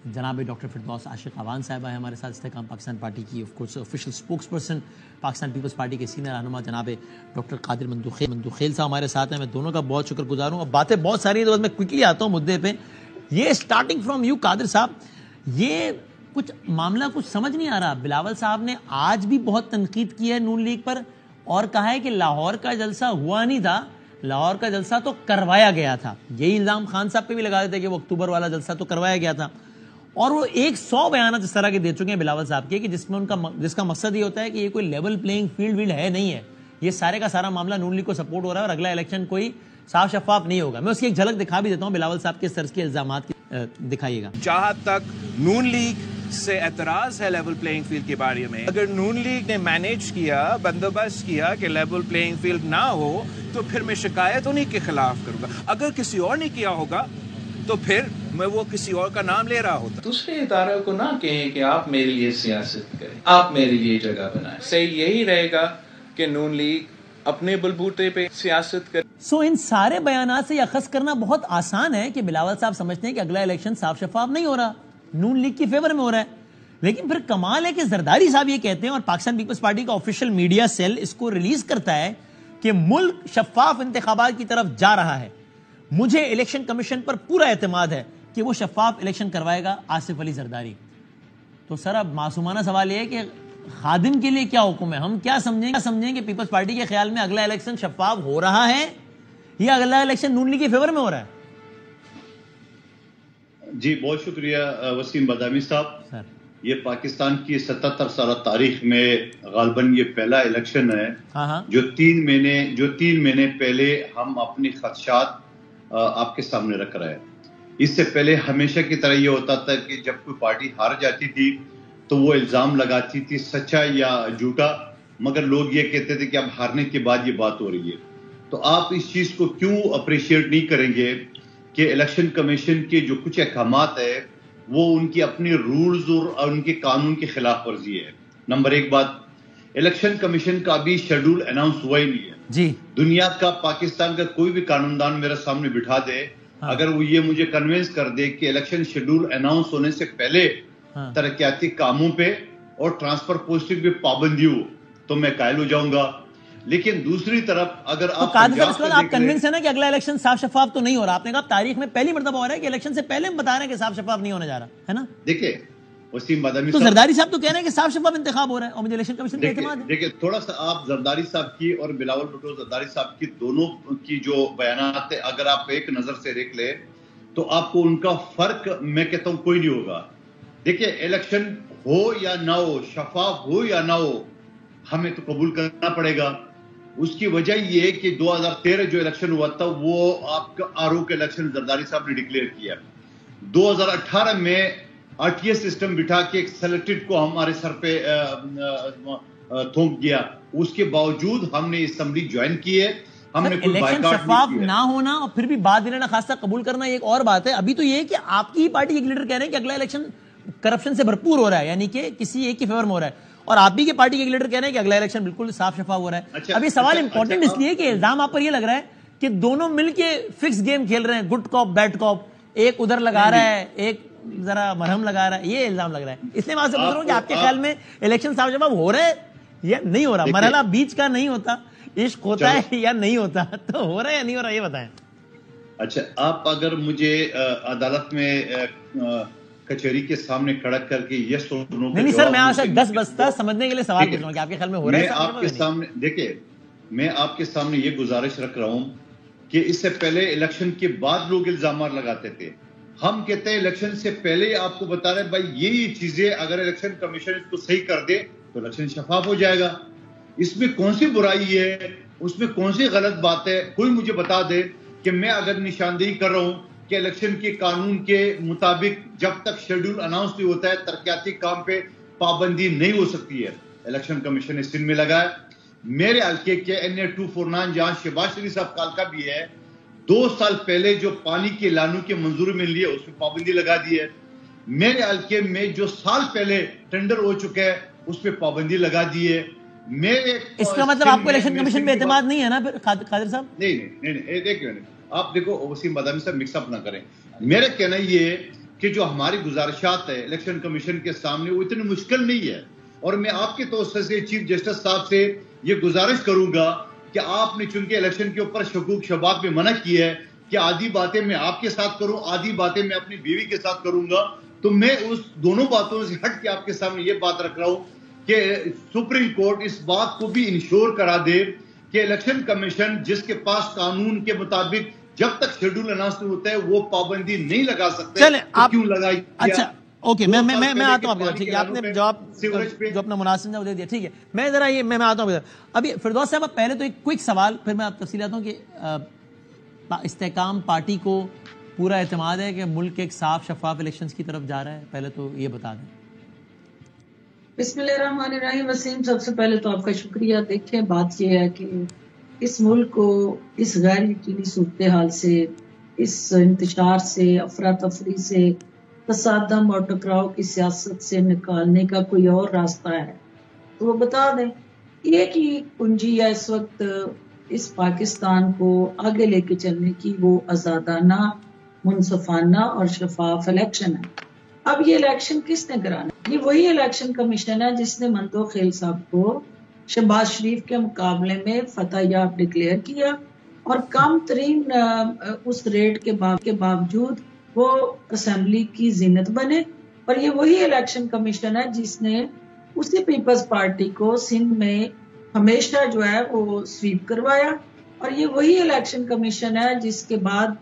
[SPEAKER 1] جناب ڈاکٹر فردوس عاشق اعوان صاحبہ ہیں ہمارے ساتھ، استحکام پاکستان پارٹی کی of course official spokesperson. Pakistan Peoples party کے سینئر رہنما جناب ڈاکٹر قادر مندوخیل صاحب ہمارے ساتھ ہیں. میں دونوں کا بہت شکر گزار ہوں. اب باتیں بہت ساری ہیں تو بس میں کوئکلی آتا ہوں مدعے پہ. یہ اسٹارٹنگ فرام یو قادر صاحب، یہ کچھ معاملہ کچھ سمجھ نہیں آ رہا. بلاول صاحب نے آج بھی بہت تنقید کی ہے نون لیگ پر اور کہا ہے کہ لاہور کا جلسہ ہوا نہیں تھا، لاہور کا جلسہ تو کروایا گیا تھا. یہی الزام خان صاحب پہ بھی لگا دیتے کہ وہ اکتوبر والا جلسہ تو کروایا گیا تھا. اور وہ 100 بیانات اس طرح کے دے چکے ہیں بلاول صاحب کے کہ جس کا مقصد یہ ہوتا ہے کہ یہ کوئی لیول پلینگ فیلڈ ہے نہیں ہے. یہ سارے کا سارا معاملہ نون لیگ کو سپورٹ ہو رہا ہے اور اگلا الیکشن کوئی صاف شفاف نہیں ہوگا. میں اس کی ایک جھلک دکھا بھی دیتا ہوں بلاول صاحب کے طرز کے الزامات دکھائیے گا.
[SPEAKER 4] جہاں تک نون لیگ سے اعتراض ہے لیول پلینگ فیلڈ کے بارے میں، اگر نون لیگ نے مینیج کیا، بندوبست کیا کہ لیول پلینگ فیلڈ نہ ہو تو پھر میں شکایت انہیں کے خلاف کروں گا. اگر کسی اور نے کیا ہوگا تو پھر میں وہ کسی اور کا نام لے رہا ہوتا.
[SPEAKER 5] دوسرے اداروں کو نہ کہیں کہ آپ میرے لیے سیاست کریں، آپ میرے لیے جگہ بنائیں. صحیح یہی رہے گا کہ نون لیگ اپنے بلبوتے پہ سیاست کرے.
[SPEAKER 1] ان سارے بیانات سے یہ اخذ کرنا بہت آسان ہے کہ بلاول صاحب سمجھتے ہیں کہ اگلا الیکشن صاف شفاف نہیں ہو رہا، نون لیگ کی فیور میں ہو رہا ہے. لیکن پھر کمال ہے کہ زرداری صاحب یہ کہتے ہیں اور پاکستان پیپلز پارٹی کا آفیشیل میڈیا سیل اس کو ریلیز کرتا ہے کہ ملک شفاف انتخابات کی طرف جا رہا ہے. مجھے الیکشن کمیشن پر پورا اعتماد ہے کہ وہ شفاف الیکشن کروائے گا آصف علی زرداری. تو سر اب معصومانہ سوال یہ ہے کہ خادم کے لیے کیا حکم ہے؟ ہم کیا سمجھیں کہ پیپلز پارٹی کے خیال میں اگلا الیکشن شفاف ہو رہا ہے یا اگلا الیکشن نون لیگ کے فیور میں ہو رہا ہے؟
[SPEAKER 6] جی بہت شکریہ وسیم بادامی صاحب.
[SPEAKER 1] سر
[SPEAKER 6] یہ پاکستان کی 77 سالہ تاریخ میں غالباً یہ پہلا الیکشن ہے جو 3 مہینے پہلے ہم اپنی خدشات آپ کے سامنے رکھ رہے ہیں. اس سے پہلے ہمیشہ کی طرح یہ ہوتا تھا کہ جب کوئی پارٹی ہار جاتی تھی تو وہ الزام لگاتی تھی سچا یا جھوٹا، مگر لوگ یہ کہتے تھے کہ اب ہارنے کے بعد یہ بات ہو رہی ہے. تو آپ اس چیز کو کیوں اپریشیٹ نہیں کریں گے کہ الیکشن کمیشن کے جو کچھ احکامات ہے وہ ان کی اپنی رولز اور ان کے قانون کی خلاف ورزی ہے. نمبر ایک بات, الیکشن کمیشن کا بھی شیڈول اناؤنس ہوا ہی نہیں ہے
[SPEAKER 1] جی.
[SPEAKER 6] دنیا کا, پاکستان کا کوئی بھی قانون دان میرے سامنے بٹھا دے, اگر وہ یہ مجھے کنوینس کر دے کہ الیکشن شیڈول اناؤنس ہونے سے پہلے ترقیاتی کاموں پہ اور ٹرانسفر پوسٹنگ پہ پابندی ہو تو میں قائل ہو جاؤں گا. لیکن دوسری طرف اگر آپ
[SPEAKER 1] کنوینس ہے نا کہ اگلا الیکشن صاف شفاف تو نہیں ہو رہا, آپ نے کہا تاریخ میں پہلی مرتبہ ہو رہا ہے کہ الیکشن سے پہلے ہم بتا رہے ہیں کہ صاف شفاف نہیں ہونے جا رہا ہے نا.
[SPEAKER 6] دیکھیں وسیم بادامی
[SPEAKER 1] تو زرداری صاحب تو کہہ رہے ہیں کہ صاف شفاف انتخاب ہو رہا ہے اور مجھے الیکشن کمیشن پہ اعتماد ہے.
[SPEAKER 6] دیکھیں تھوڑا سا آپ زرداری صاحب کی اور بلاول بھٹو زرداری صاحب کی دونوں کی جو بیانات ہے اگر آپ ایک نظر سے دیکھ لیں تو آپ کو ان کا فرق میں کہتا ہوں کوئی نہیں ہوگا. دیکھیں الیکشن ہو یا نہ ہو, شفاف ہو یا نہ ہو, ہمیں تو قبول کرنا پڑے گا. اس کی وجہ یہ ہے کہ 2013 جو الیکشن ہوا تھا وہ آپ کا آرو کا الیکشن زرداری صاحب نے ڈکلیئر کیا. 2018 میں آر ٹی ایس سسٹم بٹھا کے ایک سلیکٹڈ کو ہمارے سر پہ تھونک دیا. اس کے باوجود ہم نے اسمبلی جوائن کی ہے. ہم نے کوئی
[SPEAKER 1] الیکشن شفاف نہ ہونا اور پھر بھی بات دینا خاصہ قبول کرنا ایک اور بات ہے. ابھی تو یہ ہے کہ آپ کی پارٹی کے لیڈر کہہ رہے ہیں کہ اگلا الیکشن کرپشن سے بھرپور ہو رہا ہے, یعنی کہ کسی ایک کی فیور میں ہو رہا ہے, اور آپ بھی کے پارٹی کے لیڈر کہہ رہے ہیں کہ اگلا الیکشن بالکل صاف شفاف ہو رہا ہے. اب یہ سوال امپورٹنٹ اس لیے کہ الزام آپ پر یہ لگ رہا ہے کہ دونوں مل کے فکس گیم کھیل رہے ہیں, گڈ کاپ بیڈ کاپ, ایک ادھر لگا رہا ہے ایک ذرا مرہم لگا رہا ہے, یہ الزام لگ رہا ہے. اس لیے میں آپ سے پوچھ رہا ہوں کہ آپ کے خیال میں الیکشن صاف شفاف ہو رہا ہے یا نہیں ہو رہا؟ مرحلہ بیچ کا نہیں ہوتا, عشق ہوتا ہے یا نہیں ہوتا, تو ہو رہا ہے یا نہیں ہو رہا یہ بتائیں.
[SPEAKER 6] اچھا, آپ اگر مجھے عدالت میں کچہری کے سامنے کھڑا کر کے یس اور نو
[SPEAKER 1] نہیں سر, میں آپ سے 10 بستہ سمجھنے کے لیے سوال پوچھ رہا ہوں کہ آپ کے خیال میں ہو رہا ہے.
[SPEAKER 6] آپ کے سامنے دیکھیں, میں آپ کے سامنے یہ گزارش رکھ رہا ہوں کہ اس سے پہلے الیکشن کے بعد لوگ الزامات لگاتے تھے. ہم کہتے ہیں الیکشن سے پہلے آپ کو بتا رہے ہیں بھائی یہ چیزیں اگر الیکشن کمیشن اس کو صحیح کر دے تو الیکشن شفاف ہو جائے گا. اس میں کون سی برائی ہے, اس میں کون سی غلط بات ہے؟ کوئی مجھے بتا دے کہ میں اگر نشاندہی کر رہا ہوں کہ الیکشن کے قانون کے مطابق جب تک شیڈول اناؤنس نہیں ہوتا ہے ترقیاتی کام پہ پابندی نہیں ہو سکتی ہے. الیکشن کمیشن نے سن میں لگایا. میرے حلقے کے NA 249 جہاں شہباز شریف صاحب کالکا بھی ہے, 2 سال پہلے جو پانی کے لانوں کی منظوری مل لی ہے اس پہ پابندی لگا دی ہے. میرے حلقے میں جو سال پہلے ٹینڈر ہو چکا ہے اس پہ پابندی لگا دی ہے.
[SPEAKER 1] اس کا مطلب آپ کو الیکشن کمیشن پہ اعتماد نہیں ہے نا پھر قادر صاحب؟
[SPEAKER 6] نہیں, دیکھیں آپ دیکھو وسیم بادامی صاحب مکس اپ نہ کریں. میرا کہنا یہ ہے کہ جو ہماری گزارشات ہے الیکشن کمیشن کے سامنے وہ اتنی مشکل نہیں ہے, اور میں آپ کے توسط سے چیف جسٹس صاحب سے یہ گزارش کروں گا کہ آپ نے چونکہ الیکشن کے اوپر شکوک شبہات میں منع کی ہے کہ آدھی باتیں میں آپ کے ساتھ کروں, آدھی باتیں میں اپنی بیوی کے ساتھ کروں گا, تو میں اس دونوں باتوں سے ہٹ کے آپ کے سامنے یہ بات رکھ رہا ہوں کہ سپریم کورٹ اس بات کو بھی انشور کرا دے کہ الیکشن کمیشن جس کے پاس قانون کے مطابق جب تک شیڈول اناؤنس نہیں ہوتا ہے وہ پابندی نہیں لگا سکتے. کیوں لگائی؟
[SPEAKER 1] اچھا اوکے, میں آتا ہوں آپ کے, آپ نے جواب جو اپنا مناسب وہ دے دیا, ٹھیک ہے. میں ذرا یہ میں آتا ہوں ابھی فردوس صاحب, پہلے تو ایک کوئک سوال, پھر میں آپ تفصیل آتا ہوں کہ استحکام پارٹی کو پورا اعتماد ہے کہ ملک ایک صاف شفاف الیکشنز کی طرف جا رہا ہے؟ پہلے تو یہ بتا دیں.
[SPEAKER 7] بسم اللہ الرحمن الرحیم. وسیم, سب سے پہلے تو آپ کا شکریہ. دیکھیں بات یہ ہے کہ اس ملک کو اس غیر یقینی صورتحال سے, اس انتشار سے, افراتفری سے, تصادم اور ٹکراؤ کی سیاست سے نکالنے کا کوئی اور راستہ ہے تو وہ بتا دیں. ایک ہی کنجی ہے اس وقت اس پاکستان کو آگے لے کے چلنے کی, وہ آزادانہ, منصفانہ اور شفاف الیکشن ہے. اب یہ الیکشن کس نے کرانا؟ یہ وہی الیکشن کمیشن ہے جس نے منتو خیل صاحب کو شہباز شریف کے مقابلے میں فتح یاب ڈکلیئر کیا, اور کم ترین اس ریٹ کے باوجود وہ اسمبلی کی زینت بنے. اور یہ وہی الیکشن کمیشن ہے جس نے اسی پیپلز پارٹی کو سندھ میں ہمیشہ جو ہے وہ سویپ کروایا. اور یہ وہی الیکشن کمیشن ہے جس کے بعد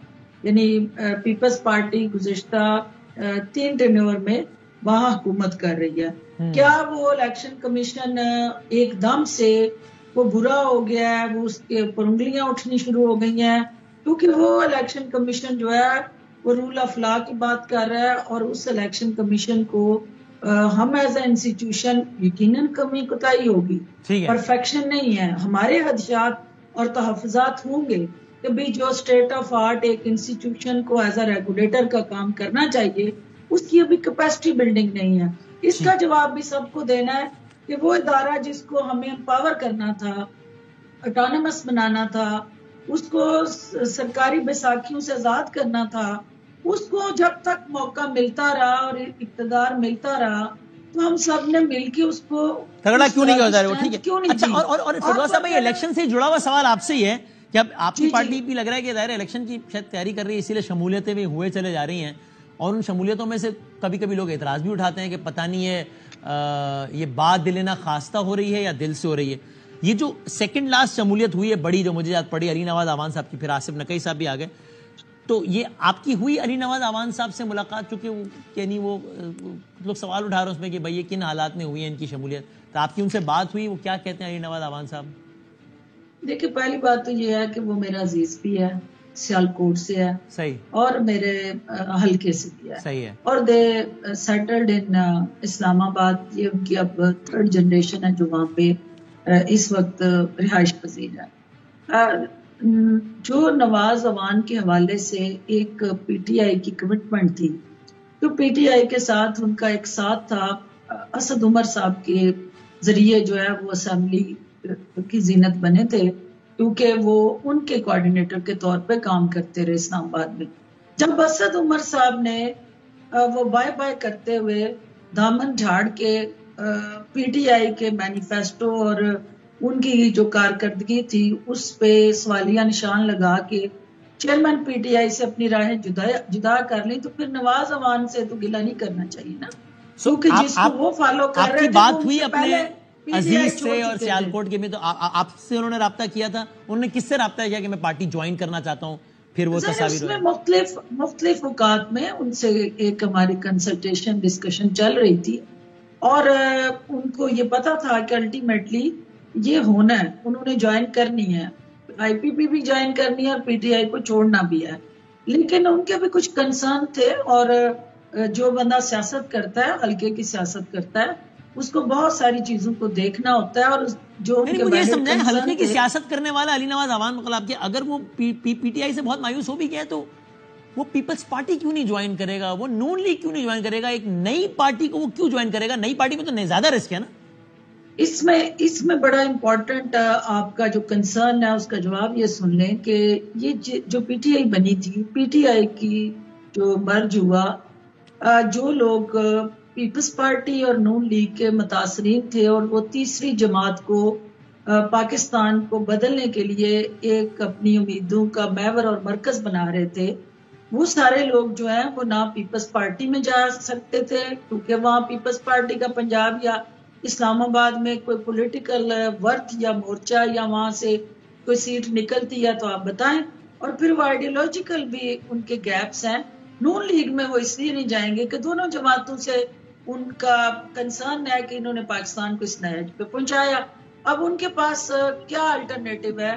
[SPEAKER 7] یعنی پیپلز پارٹی گزشتہ 3 ٹینیور میں وہاں حکومت کر رہی ہے. کیا وہ الیکشن کمیشن ایک دم سے وہ برا ہو گیا ہے, وہ اس کے اوپر انگلیاں اٹھنی شروع ہو گئی ہیں؟ کیونکہ وہ الیکشن کمیشن جو ہے وہ رول آف لا کی بات کر رہا ہے, اور اس الیکشن کمیشن کو ہم ایز اے انسٹیٹیوشن یقیناً کمی کوتاہی ہوگی, پرفیکشن نہیں ہے. ہمارے خدشات اور تحفظات ہوں گے کہ بھی جو اسٹیٹ آف آرٹ ایک انسٹیٹیوشن کو ایز اے ریگولیٹر کا کام کرنا چاہیے اس کی ابھی کیپیسٹی بلڈنگ نہیں ہے. اس کا جواب بھی سب کو دینا ہے کہ وہ ادارہ جس کو ہمیں امپاور کرنا تھا، اٹانومس بنانا تھا، اس کو سرکاری بیساکھیوں سے آزاد کرنا تھا، اس کو جب تک موقع ملتا رہا اور اقتدار ملتا رہا تو ہم سب نے مل کے اس کو
[SPEAKER 1] تگڑا کیوں نہیں کیا جا رہا؟ ٹھیک ہے. اچھا، اور فردوس صاحب، یہ الیکشن سے جڑا ہوا سوال آپ سے ہی ہے کہ اب آپ کی پارٹی بھی لگ رہا ہے کہ ظاہر الیکشن کی شاید تیاری کر رہی ہے، اسی لیے شمولیتیں بھی ہوئے چلے جا رہی ہیں، اور ان شمولیتوں میں سے کبھی کبھی لوگ اعتراض بھی اٹھاتے ہیں کہ پتہ نہیں ہے یہ بات دل نہ خواستہ ہو رہی ہے یا دل سے ہو رہی ہے. یہ جو سیکنڈ لاسٹ شمولیت ہوئی ہے بڑی، جو مجھے یاد پڑی، علی نواز اعوان صاحب کی، پھر آصف نقوی صاحب بھی آ گئے، تو یہ آپ کی ہوئی علی نواز اعوان صاحب سے ملاقات؟ چونکہ یعنی وہ لوگ سوال اٹھا رہے ہیں اس میں کہ بھئی یہ کن حالات میں ہوئی ہے ان کی شمولیت، تو آپ کی ان سے بات ہوئی، وہ کیا کہتے ہیں علی نواز اعوان صاحب؟
[SPEAKER 7] دیکھیں، پہلی بات تو یہ ہے کہ وہ میرا عزیز بھی ہے، سیالکوٹ سے ہے،
[SPEAKER 1] صحیح،
[SPEAKER 7] اور میرے حلقے سے بھی ہے،
[SPEAKER 1] صحیح ہے، اور
[SPEAKER 7] دے سیٹلڈ ان اسلام آباد. یہ ان کی اب 3rd جنریشن ہے جو وہاں پہ اس وقت رہائش پذیر ہے. جو نواز اعوان کے حوالے سے ایک پی ٹی آئی کی کمٹمنٹ تھی، تو پی ٹی آئی کے ساتھ ان کا ایک ساتھ تھا، اسد عمر صاحب کے ذریعے جو ہے وہ اسمبلی کی زینت بنے تھے، کیونکہ وہ ان کے کوارڈینیٹر کے طور پہ کام کرتے رہے اسلام آباد میں. جب اسد عمر صاحب نے وہ بائے بائے کرتے ہوئے دامن جھاڑ کے پی ٹی آئی کے مینیفیسٹو اور ان کی جو کارکردگی تھی اس پہ سوالیہ نشان لگا کے چیئرمین پی ٹی آئی سے اپنی راہیں جدا کر لی، تو پھر نواز اعوان سے تو گلہ نہیں کرنا چاہیے نا، کیونکہ جس کو وہ فالو کر رہے تھے.
[SPEAKER 1] بات ہوئی اپنے عزیز سے اور سیالکوٹ کے میں، تو آپ سے انہوں نے رابطہ کیا تھا؟ انہوں نے کس سے رابطہ کیا کہ میں پارٹی جوائن کرنا چاہتا ہوں؟ پھر وہ تصاویر میں
[SPEAKER 7] مختلف اوقات میں ان سے ایک ہماری کنسلٹیشن ڈسکشن چل رہی تھی، اور ان کو یہ پتا تھا کہ الٹیمیٹلی یہ ہونا ہے، انہوں نے جوائن کرنی ہے، آئی پی پی بھی جوائن کرنی ہے اور پی ٹی آئی کو چھوڑنا بھی ہے. لیکن ان کے بھی کچھ کنسرن تھے، اور جو بندہ سیاست کرتا ہے، حلقے کی سیاست کرتا ہے، اس کو بہت ساری چیزوں کو دیکھنا ہوتا ہے. اور جو
[SPEAKER 1] مجھے سمجھائیں، حلقے کی سیاست کرنے والا علی نواز اعوان مطلب کہ اگر وہ پی ٹی آئی سے بہت مایوس ہو بھی گیا تو وہ پیپلز پارٹی کیوں نہیں جوائن کرے گا؟ وہ نون لیگ کیوں نہیں جوائن کرے گا؟ ایک نئی پارٹی کو وہ کیوں جوائن کرے گا؟ نئی پارٹی میں تو زیادہ رسک ہے نا.
[SPEAKER 7] اس میں بڑا امپورٹنٹ آپ کا جو کنسرن ہے اس کا جواب یہ سن لیں کہ یہ جو پی ٹی آئی بنی تھی، پی ٹی آئی کی جو مرج ہوا، جو لوگ پیپلز پارٹی اور نون لیگ کے متاثرین تھے اور وہ تیسری جماعت کو پاکستان کو بدلنے کے لیے ایک اپنی امیدوں کا محور اور مرکز بنا رہے تھے، وہ سارے لوگ جو ہیں وہ نہ پیپلز پارٹی میں جا سکتے تھے، کیونکہ وہاں پیپلز پارٹی کا پنجاب یا اسلام آباد میں کوئی پولیٹیکل ورتھ یا مورچہ یا وہاں سے کوئی سیٹ نکلتی ہے تو آپ بتائیں. اور پھر وہ آئیڈیولوجیکل بھی ان کے گیپس ہیں. نون لیگ میں وہ اس لیے نہیں جائیں گے کہ دونوں جماعتوں سے ان کا کنسرن ہے کہ انہوں نے پاکستان کو اس نہج پہ پہنچایا. اب ان کے پاس کیا الٹرنیٹو ہے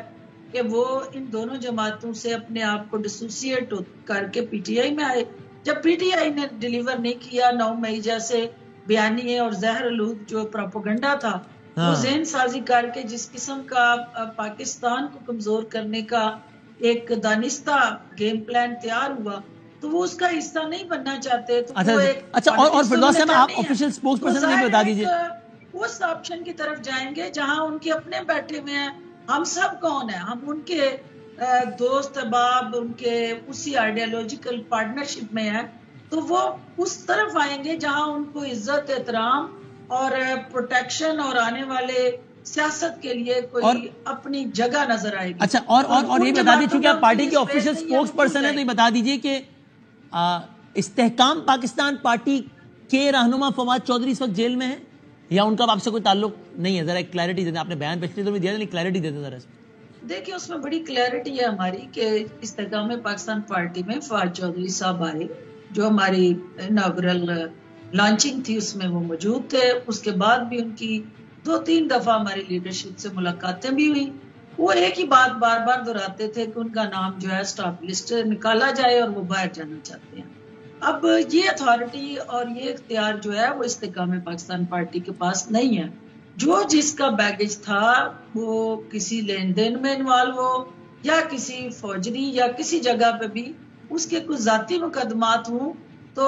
[SPEAKER 7] کہ وہ ان دونوں جماعتوں سے اپنے آپ کو ڈسوسیٹ کر کے پی ٹی آئی میں آئے. جب پی ٹی آئی نے ڈیلیور نہیں کیا 9 مئی جیسے بیانیے اور زہر آلود جو پروپیگنڈا تھا، وہ ذہن سازی کر کے جس قسم کا پاکستان کو کمزور کرنے کا ایک دانستہ گیم پلان تیار ہوا، تو وہ اس کا حصہ نہیں بننا چاہتے.
[SPEAKER 1] اچھا، اور فردوس صاحب آپ آفیشیل سپوکس پرسن بھی بتا دیجیے.
[SPEAKER 7] اس آپشن کی طرف جائیں گے جہاں ان کے اپنے بیٹھے ہوئے ہیں. ہم سب کون ہیں؟ ہم ان کے دوست احباب، ان کے اسی آئیڈیالوجیکل پارٹنرشپ میں ہیں، تو وہ اس طرف آئیں گے جہاں ان کو عزت، احترام اور پروٹیکشن اور آنے والے سیاست کے لیے کوئی اپنی جگہ نظر آئے گی.
[SPEAKER 1] اچھا، اور یہ بتا دیجیے، چونکہ آپ پارٹی کے آفیشیل سپوکس پرسن ہیں، تو یہ بتا دیجیے کہ استحکام پاکستان پارٹی کے رہنما فواد چودھری اس وقت جیل میں ہے یا ان کا آپ سے کوئی تعلق نہیں ہے؟ ذرا ایک کلیئرٹی دے دیں. آپ نے بیان پچھلی دفعہ دیا تھا، لیکن کلیئرٹی دے دیں ذرا.
[SPEAKER 7] دیکھیں، اس میں بڑی کلیئرٹی ہے ہماری کہ استحکام پاکستان پارٹی میں فواد چودھری صاحب آئے، جو ہماری اناگرل لانچنگ تھی اس میں وہ موجود تھے. اس کے بعد بھی ان کی 2-3 دفعہ ہماری لیڈرشپ سے ملاقاتیں بھی ہوئی. وہ ایک ہی بات بار بار دہراتے تھے کہ ان کا نام جو ہے اسٹاف لسٹ نکالا جائے اور وہ باہر جانا چاہتے ہیں. اب یہ اتھارٹی اور یہ اختیار جو ہے وہ استحکام پاکستان پارٹی کے پاس نہیں ہے. جو جس کا بیگیج تھا وہ کسی لین دین میں انوالو ہو یا کسی فوجری یا کسی جگہ پہ بھی اس کے کچھ ذاتی مقدمات ہوں، تو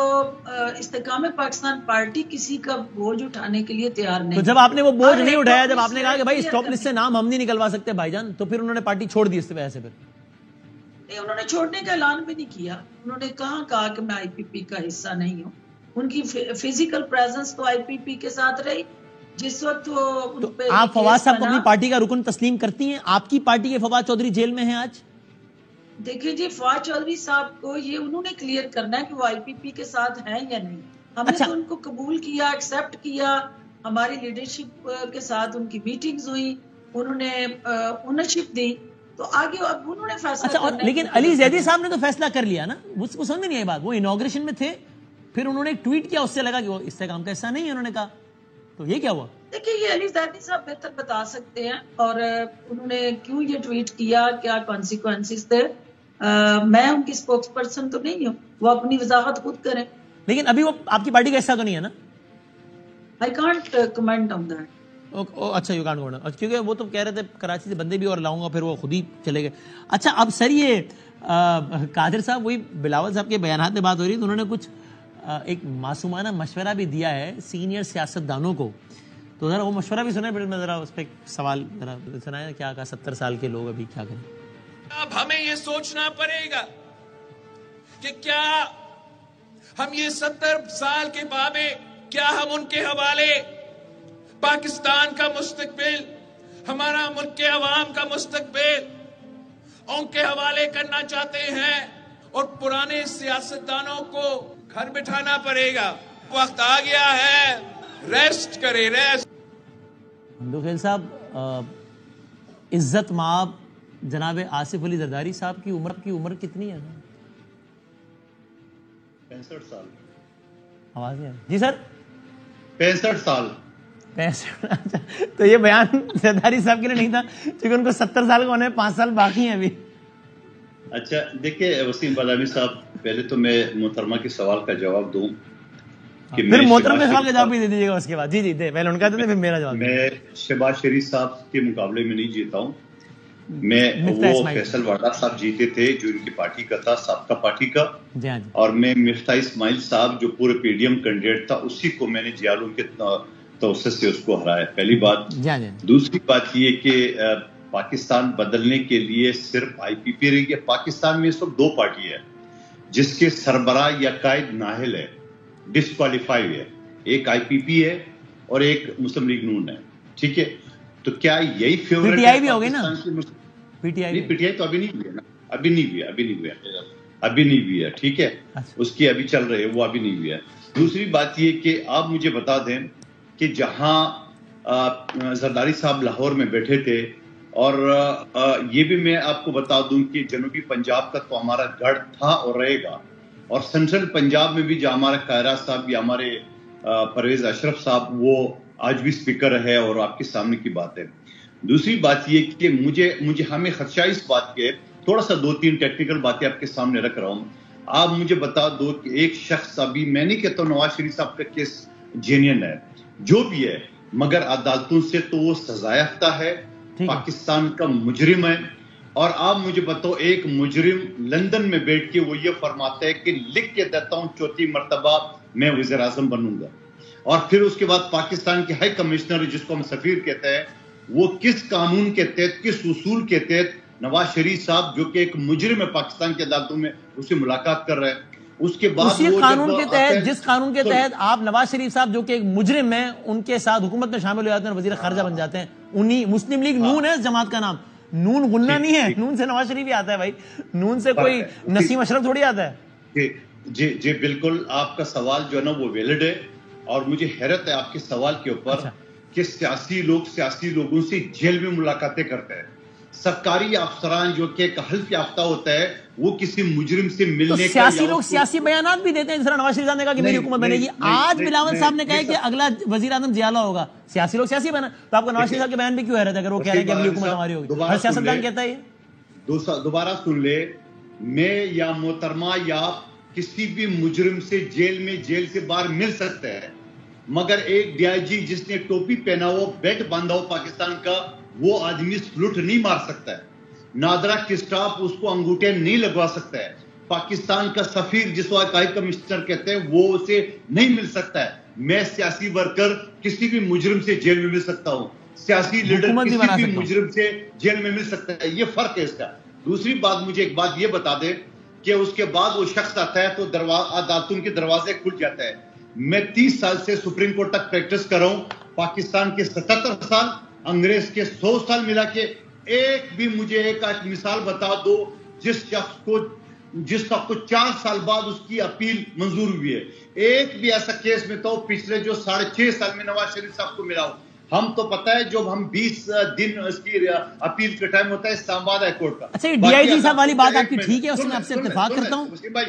[SPEAKER 7] استحکام پاکستان پارٹی کسی کا بوجھ اٹھانے کے لیے تیار نہیں.
[SPEAKER 1] تو جب آپ نے وہ بوجھ نہیں اٹھایا، جب آپ نے کہا کہ بھائی اسٹاپ لسٹ سے نام ہم نہیں نکلوا سکتے بھائی جان، تو پھر انہوں نے پارٹی چھوڑ دی اس وجہ سے؟ پھر
[SPEAKER 7] انہوں نے چھوڑنے کا اعلان بھی نہیں کیا. انہوں نے کہا کہ میں آئی پی پی کا حصہ نہیں ہوں. ان کی فزیکل پریزنس تو آئی پی پی کے ساتھ رہی جس وقت وہ.
[SPEAKER 1] آپ فواد صاحب کو اپنی پارٹی کا رکن تسلیم کرتی ہیں؟ آپ کی پارٹی کے فواد چودھری جیل میں ہیں آج؟
[SPEAKER 7] دیکھیے جی، فواد چودھری صاحب کو یہ انہوں نے کلیئر کرنا ہے کہ وہ آئی پی پی کے ساتھ ہیں یا نہیں. ہم نے تو ان کو قبول کیا، ایکسپٹ کیا، ہماری لیڈرشپ کے ساتھ ان کی میٹنگز ہوئی، انہوں نے اونرشپ دی، تو آگے اب انہوں نے فیصلہ.
[SPEAKER 1] اچھا، لیکن علی زیدی صاحب نے تو فیصلہ کر لیا نا، اس کو سمجھ میں نہیں آئی بات. وہ انوگریشن میں تھے، پھر انہوں نے ایک ٹویٹ کیا، اس سے لگا کہ وہ استحکام کا حصہ نہیں ہے، انہوں نے کہا. تو یہ کیا ہوا؟
[SPEAKER 7] دیکھیے یہ علی زیدی صاحب بہتر بتا سکتے ہیں، اور انہوں نے کیوں یہ ٹویٹ کیا، کیا کانسیکوینسز تھے. میں ان کی سپوکس پرسن تو نہیں ہوں، وہ اپنی وضاحت خود کریں.
[SPEAKER 1] لیکن ابھی وہ آپ کی پارٹی کا حصہ تو نہیں ہے نا؟
[SPEAKER 7] I can't comment on that.
[SPEAKER 1] اچھا، یو کانٹ کمنٹ، کیونکہ وہ تو کہہ رہے تھے کراچی سے بندے بھی اور لاؤں گا، پھر وہ خود ہی چلے گئے. اچھا، اب سر یہ قادر صاحب، وہی بلاول صاحب کے بیانات میں بات ہو رہی ہے، تو انہوں نے کچھ ایک معصومانہ مشورہ بھی دیا ہے سینئر سیاستدانوں کو. تو ذرا وہ مشورہ بھی سنیں، پھر میں ذرا اس پہ سوال ذرا سنائیں. کیا کہا 70 سال کے لوگ ابھی کیا کریں؟
[SPEAKER 4] اب ہمیں یہ سوچنا پڑے گا کہ کیا ہم یہ 70 سال کے بابے، کیا ہم ان کے حوالے پاکستان کا مستقبل، ہمارا ملک کے عوام کا مستقبل ان کے حوالے کرنا چاہتے ہیں؟ اور پرانے سیاستدانوں کو گھر بٹھانا پڑے گا. وقت آ گیا ہے، ریسٹ کرے، ریسٹ.
[SPEAKER 1] ممدوح صاحب، عزت مآب جناب آصف علی زرداری صاحب کی عمر کتنی ہے؟
[SPEAKER 6] 65 سال.
[SPEAKER 1] آواز نہیں. جی سر،
[SPEAKER 6] 65 سال.
[SPEAKER 1] 65. تو یہ بیان زرداری صاحب کے لیے نہیں تھا، کیونکہ ان کو 70 سال کو ہونے 5 سال باقی ہیں ابھی.
[SPEAKER 6] اچھا دیکھیے وسیم بادامی صاحب، پہلے تو میں محترمہ کے سوال کا جواب دوں،
[SPEAKER 1] پھر محترم کے سوال کا جواب بھی دے دیجیے گا اس کے بعد. جی دے، پہلے ان کا دے، پھر میرا جواب.
[SPEAKER 6] میں شہباز شریف صاحب کے مقابلے میں نہیں جیتا ہوں. میں وہ فیصل واڈا صاحب جیتے تھے جو ان کی پارٹی کا تھا، سابقہ پارٹی کا. اور میں مفتاح اسماعیل صاحب جو پورے پی ڈی ایم کینڈیڈیٹ تھا، اسی کو میں نے جیالوں کے توسط سے اس کو ہرایا. پہلی بات. دوسری بات یہ کہ پاکستان بدلنے کے لیے صرف آئی پی پی رہی ہے. پاکستان میں اس وقت 2 پارٹی ہے جس کے سربراہ یا قائد نااہل ہے، ڈسکوالیفائی ہے. ایک آئی پی پی ہے اور ایک مسلم لیگ نون ہے. ٹھیک ہے، تو کیا یہی فیورٹ
[SPEAKER 1] پی ٹی آئی بھی ہوگی نا؟
[SPEAKER 6] پی ٹی آئی تو ابھی نہیں ہوئی ہے نا، ابھی نہیں ہوئی ہے. ٹھیک ہے، اس کی ابھی چل رہے، وہ ابھی نہیں ہوئی ہے. دوسری بات یہ کہ آپ مجھے بتا دیں کہ جہاں زرداری صاحب لاہور میں بیٹھے تھے، اور یہ بھی میں آپ کو بتا دوں کہ جنوبی پنجاب کا تو ہمارا گڑھ تھا اور رہے گا، اور سینٹرل پنجاب میں بھی جو ہمارا قاہرہ صاحب یا ہمارے پرویز اشرف صاحب، وہ آج بھی اسپیکر ہے اور آپ کے سامنے کی بات ہے. دوسری بات یہ کہ مجھے ہمیں خدشہ اس بات کے، تھوڑا سا 2-3 ٹیکنیکل باتیں آپ کے سامنے رکھ رہا ہوں. آپ مجھے بتا دو کہ ایک شخص، ابھی میں نہیں کہتا نواز شریف صاحب کا کیس جینین ہے، جو بھی ہے، مگر عدالتوں سے تو وہ سزا یافتہ ہے، پاکستان کا مجرم ہے. اور آپ مجھے بتاؤ، ایک مجرم لندن میں بیٹھ کے وہ یہ فرماتا ہے کہ لکھ کے دیتا ہوں 4تھی مرتبہ میں وزیر اعظم بنوں گا، اور پھر اس کے بعد پاکستان کے ہائی کمشنر جس کو ہم سفیر کہتے ہیں، وہ کس قانون کے تحت، کس اصول کے تحت نواز شریف صاحب جو کہ ایک مجرم ہے پاکستان کی عدالتوں میں، اس سے ملاقات کر رہے ہیں. اس کے بعد
[SPEAKER 1] اسی قانون کے تحت، جس قانون کے تحت آپ نواز شریف صاحب جو کہ ایک مجرم ہیں، ان کے ساتھ حکومت میں شامل ہو جاتے ہیں اور وزیر خارجہ بن جاتے ہیں. انہی مسلم لیگ نون ہے اس جماعت کا نام. نون غنہ نہیں ہے، نون سے نواز شریف ہی آتا ہے بھائی، نون سے کوئی نسیم اشرف تھوڑی آتا ہے.
[SPEAKER 6] جی بالکل، آپ کا سوال جو ہے نا وہ ویلڈ ہے، اور مجھے حیرت ہے آپ کے سوال کے اوپر کہ سیاسی لوگوں سے جیل میں ملاقاتیں کرتے ہیں. سرکاری افسران جو کہ ایک حلف یافتہ ہوتا ہے، وہ کسی مجرم سے ملنے کا،
[SPEAKER 1] سیاسی لوگ سیاسی بیانات بھی دیتے ہیں. جس طرح نواز شریف صاحب نے کہا کہ میری حکومت بنے گی، آج بلاول صاحب نے کہا کہ اگلا وزیر اعظم ضیاء ہوگا. سیاسی لوگ سیاسی بیان، تو آپ کا نواز شریف صاحب کے بیان بھی کیوں ہے رہتا ہے اگر وہ کہہ رہے ہیں کہ اگلی حکومت ہماری ہوگی؟ ہر سیاستدان کہتا ہے یہ.
[SPEAKER 6] دوبارہ سن لے، میں یا محترمہ یا کسی بھی مجرم سے جیل سے باہر مل سکتا ہے، مگر ایک ڈی آئی جی جس نے ٹوپی پہنا ہو، بیٹ باندھا ہو پاکستان کا، وہ آدمی سلوٹ نہیں مار سکتا ہے. نادرا کی سٹاف اس کو انگوٹھے نہیں لگوا سکتا ہے. پاکستان کا سفیر جس کو ہائی کمشنر کہتے ہیں وہ اسے نہیں مل سکتا ہے. میں سیاسی ورکر کسی بھی مجرم سے جیل میں مل سکتا ہوں, سیاسی لیڈر کسی بھی مجرم سے جیل میں مل سکتا ہے, یہ فرق ہے اس کا. دوسری بات, مجھے ایک بات یہ بتا دے کہ اس کے بعد وہ شخص آتا ہے تو عدالتوں کے دروازے کھل جاتا ہے. میں 30 سال سے سپریم کورٹ تک پریکٹس کر رہا ہوں, پاکستان کے 77 سال, انگریز کے 100 سال ملا کے ایک بھی مجھے ایک مثال بتا دو جس کا کو 4 سال بعد اس کی اپیل منظور ہوئی ہے. ایک بھی ایسا کیس میں تو پچھلے جو 6.5 سال میں نواز شریف صاحب کو ملا ہو. ہم تو پتہ ہے جب ہم 20 دن اس کی اپیل کا ٹائم ہوتا ہے اسلام آباد ہائی کورٹ کا.
[SPEAKER 1] اچھا, ڈی آئی جی صاحب والی بات آپ کی ٹھیک ہے, اس میں آپ سے اتفاق کرتا ہوں
[SPEAKER 6] بھائی.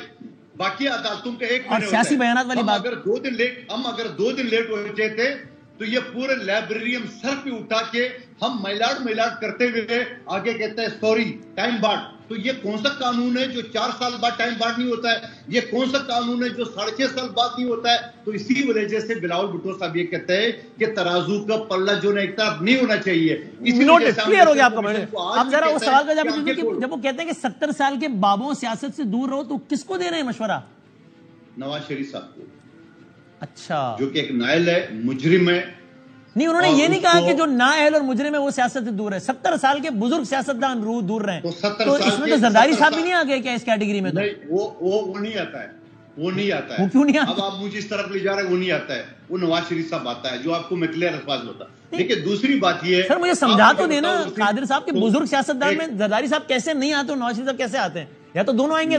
[SPEAKER 6] باقی عدالتوں کا ایک
[SPEAKER 1] اور سیاسی بیانات والی بات,
[SPEAKER 6] اگر 2 دن لیٹ ہو جاتے تھے تو یہ پورے لائبریری ہم سر پہ اٹھا کے ہم میلاڈ کرتے ہوئے آگے کہتے ہیں سوری ٹائم بارڈ. تو یہ کون سا قانون ہے جو 4 سال بعد ٹائم بارڈ نہیں ہوتا ہے؟ یہ کون سا قانون ہے جو 6.5 سال بعد نہیں ہوتا ہے؟ تو اسی وجہ سے بلاول بھٹو صاحب یہ کہتے ہیں کہ ترازو کا پلہ جو ایک طرف نہیں ہونا چاہیے.
[SPEAKER 1] کلیئر ہو گیا آپ کا. اب ذرا وہ سوال کا جب وہ کہتے ہیں کہ 70 سال کے بابوں سیاست سے دور رہو, تو کس کو دے رہے ہیں مشورہ؟
[SPEAKER 6] نواز شریف صاحب کو.
[SPEAKER 1] اچھا,
[SPEAKER 6] جو کہ ایک نائل ہے, مجرم ہے.
[SPEAKER 1] نہیں, انہوں نے یہ نہیں کہا کہ جو نااہل اور مجرم ہے وہ سیاست سے دور ہے. 70 سال کے بزرگ سیاستدان دور رہے, تو اس میں تو زرداری صاحب بھی نہیں آ گئے کیا اس کیٹیگری میں؟
[SPEAKER 6] وہ نہیں آتا ہے, وہ نہیں آتا ہے.
[SPEAKER 1] وہ کیوں نہیں آتا؟
[SPEAKER 6] اب آپ مجھے اس طرف لے جا رہے ہیں, وہ نہیں آتا ہے. وہ نواز شریف صاحب آتا ہے, جو آپ کو میں کلیئر الفاظ ہوتا. لیکن دوسری بات یہ ہے,
[SPEAKER 1] سر مجھے سمجھا تو دینا قادر صاحب کہ بزرگ سیاستدان میں زرداری صاحب کیسے نہیں آتے اور نواز شریف صاحب کیسے آتے ہیں؟ یا تو دونوں آئیں گے,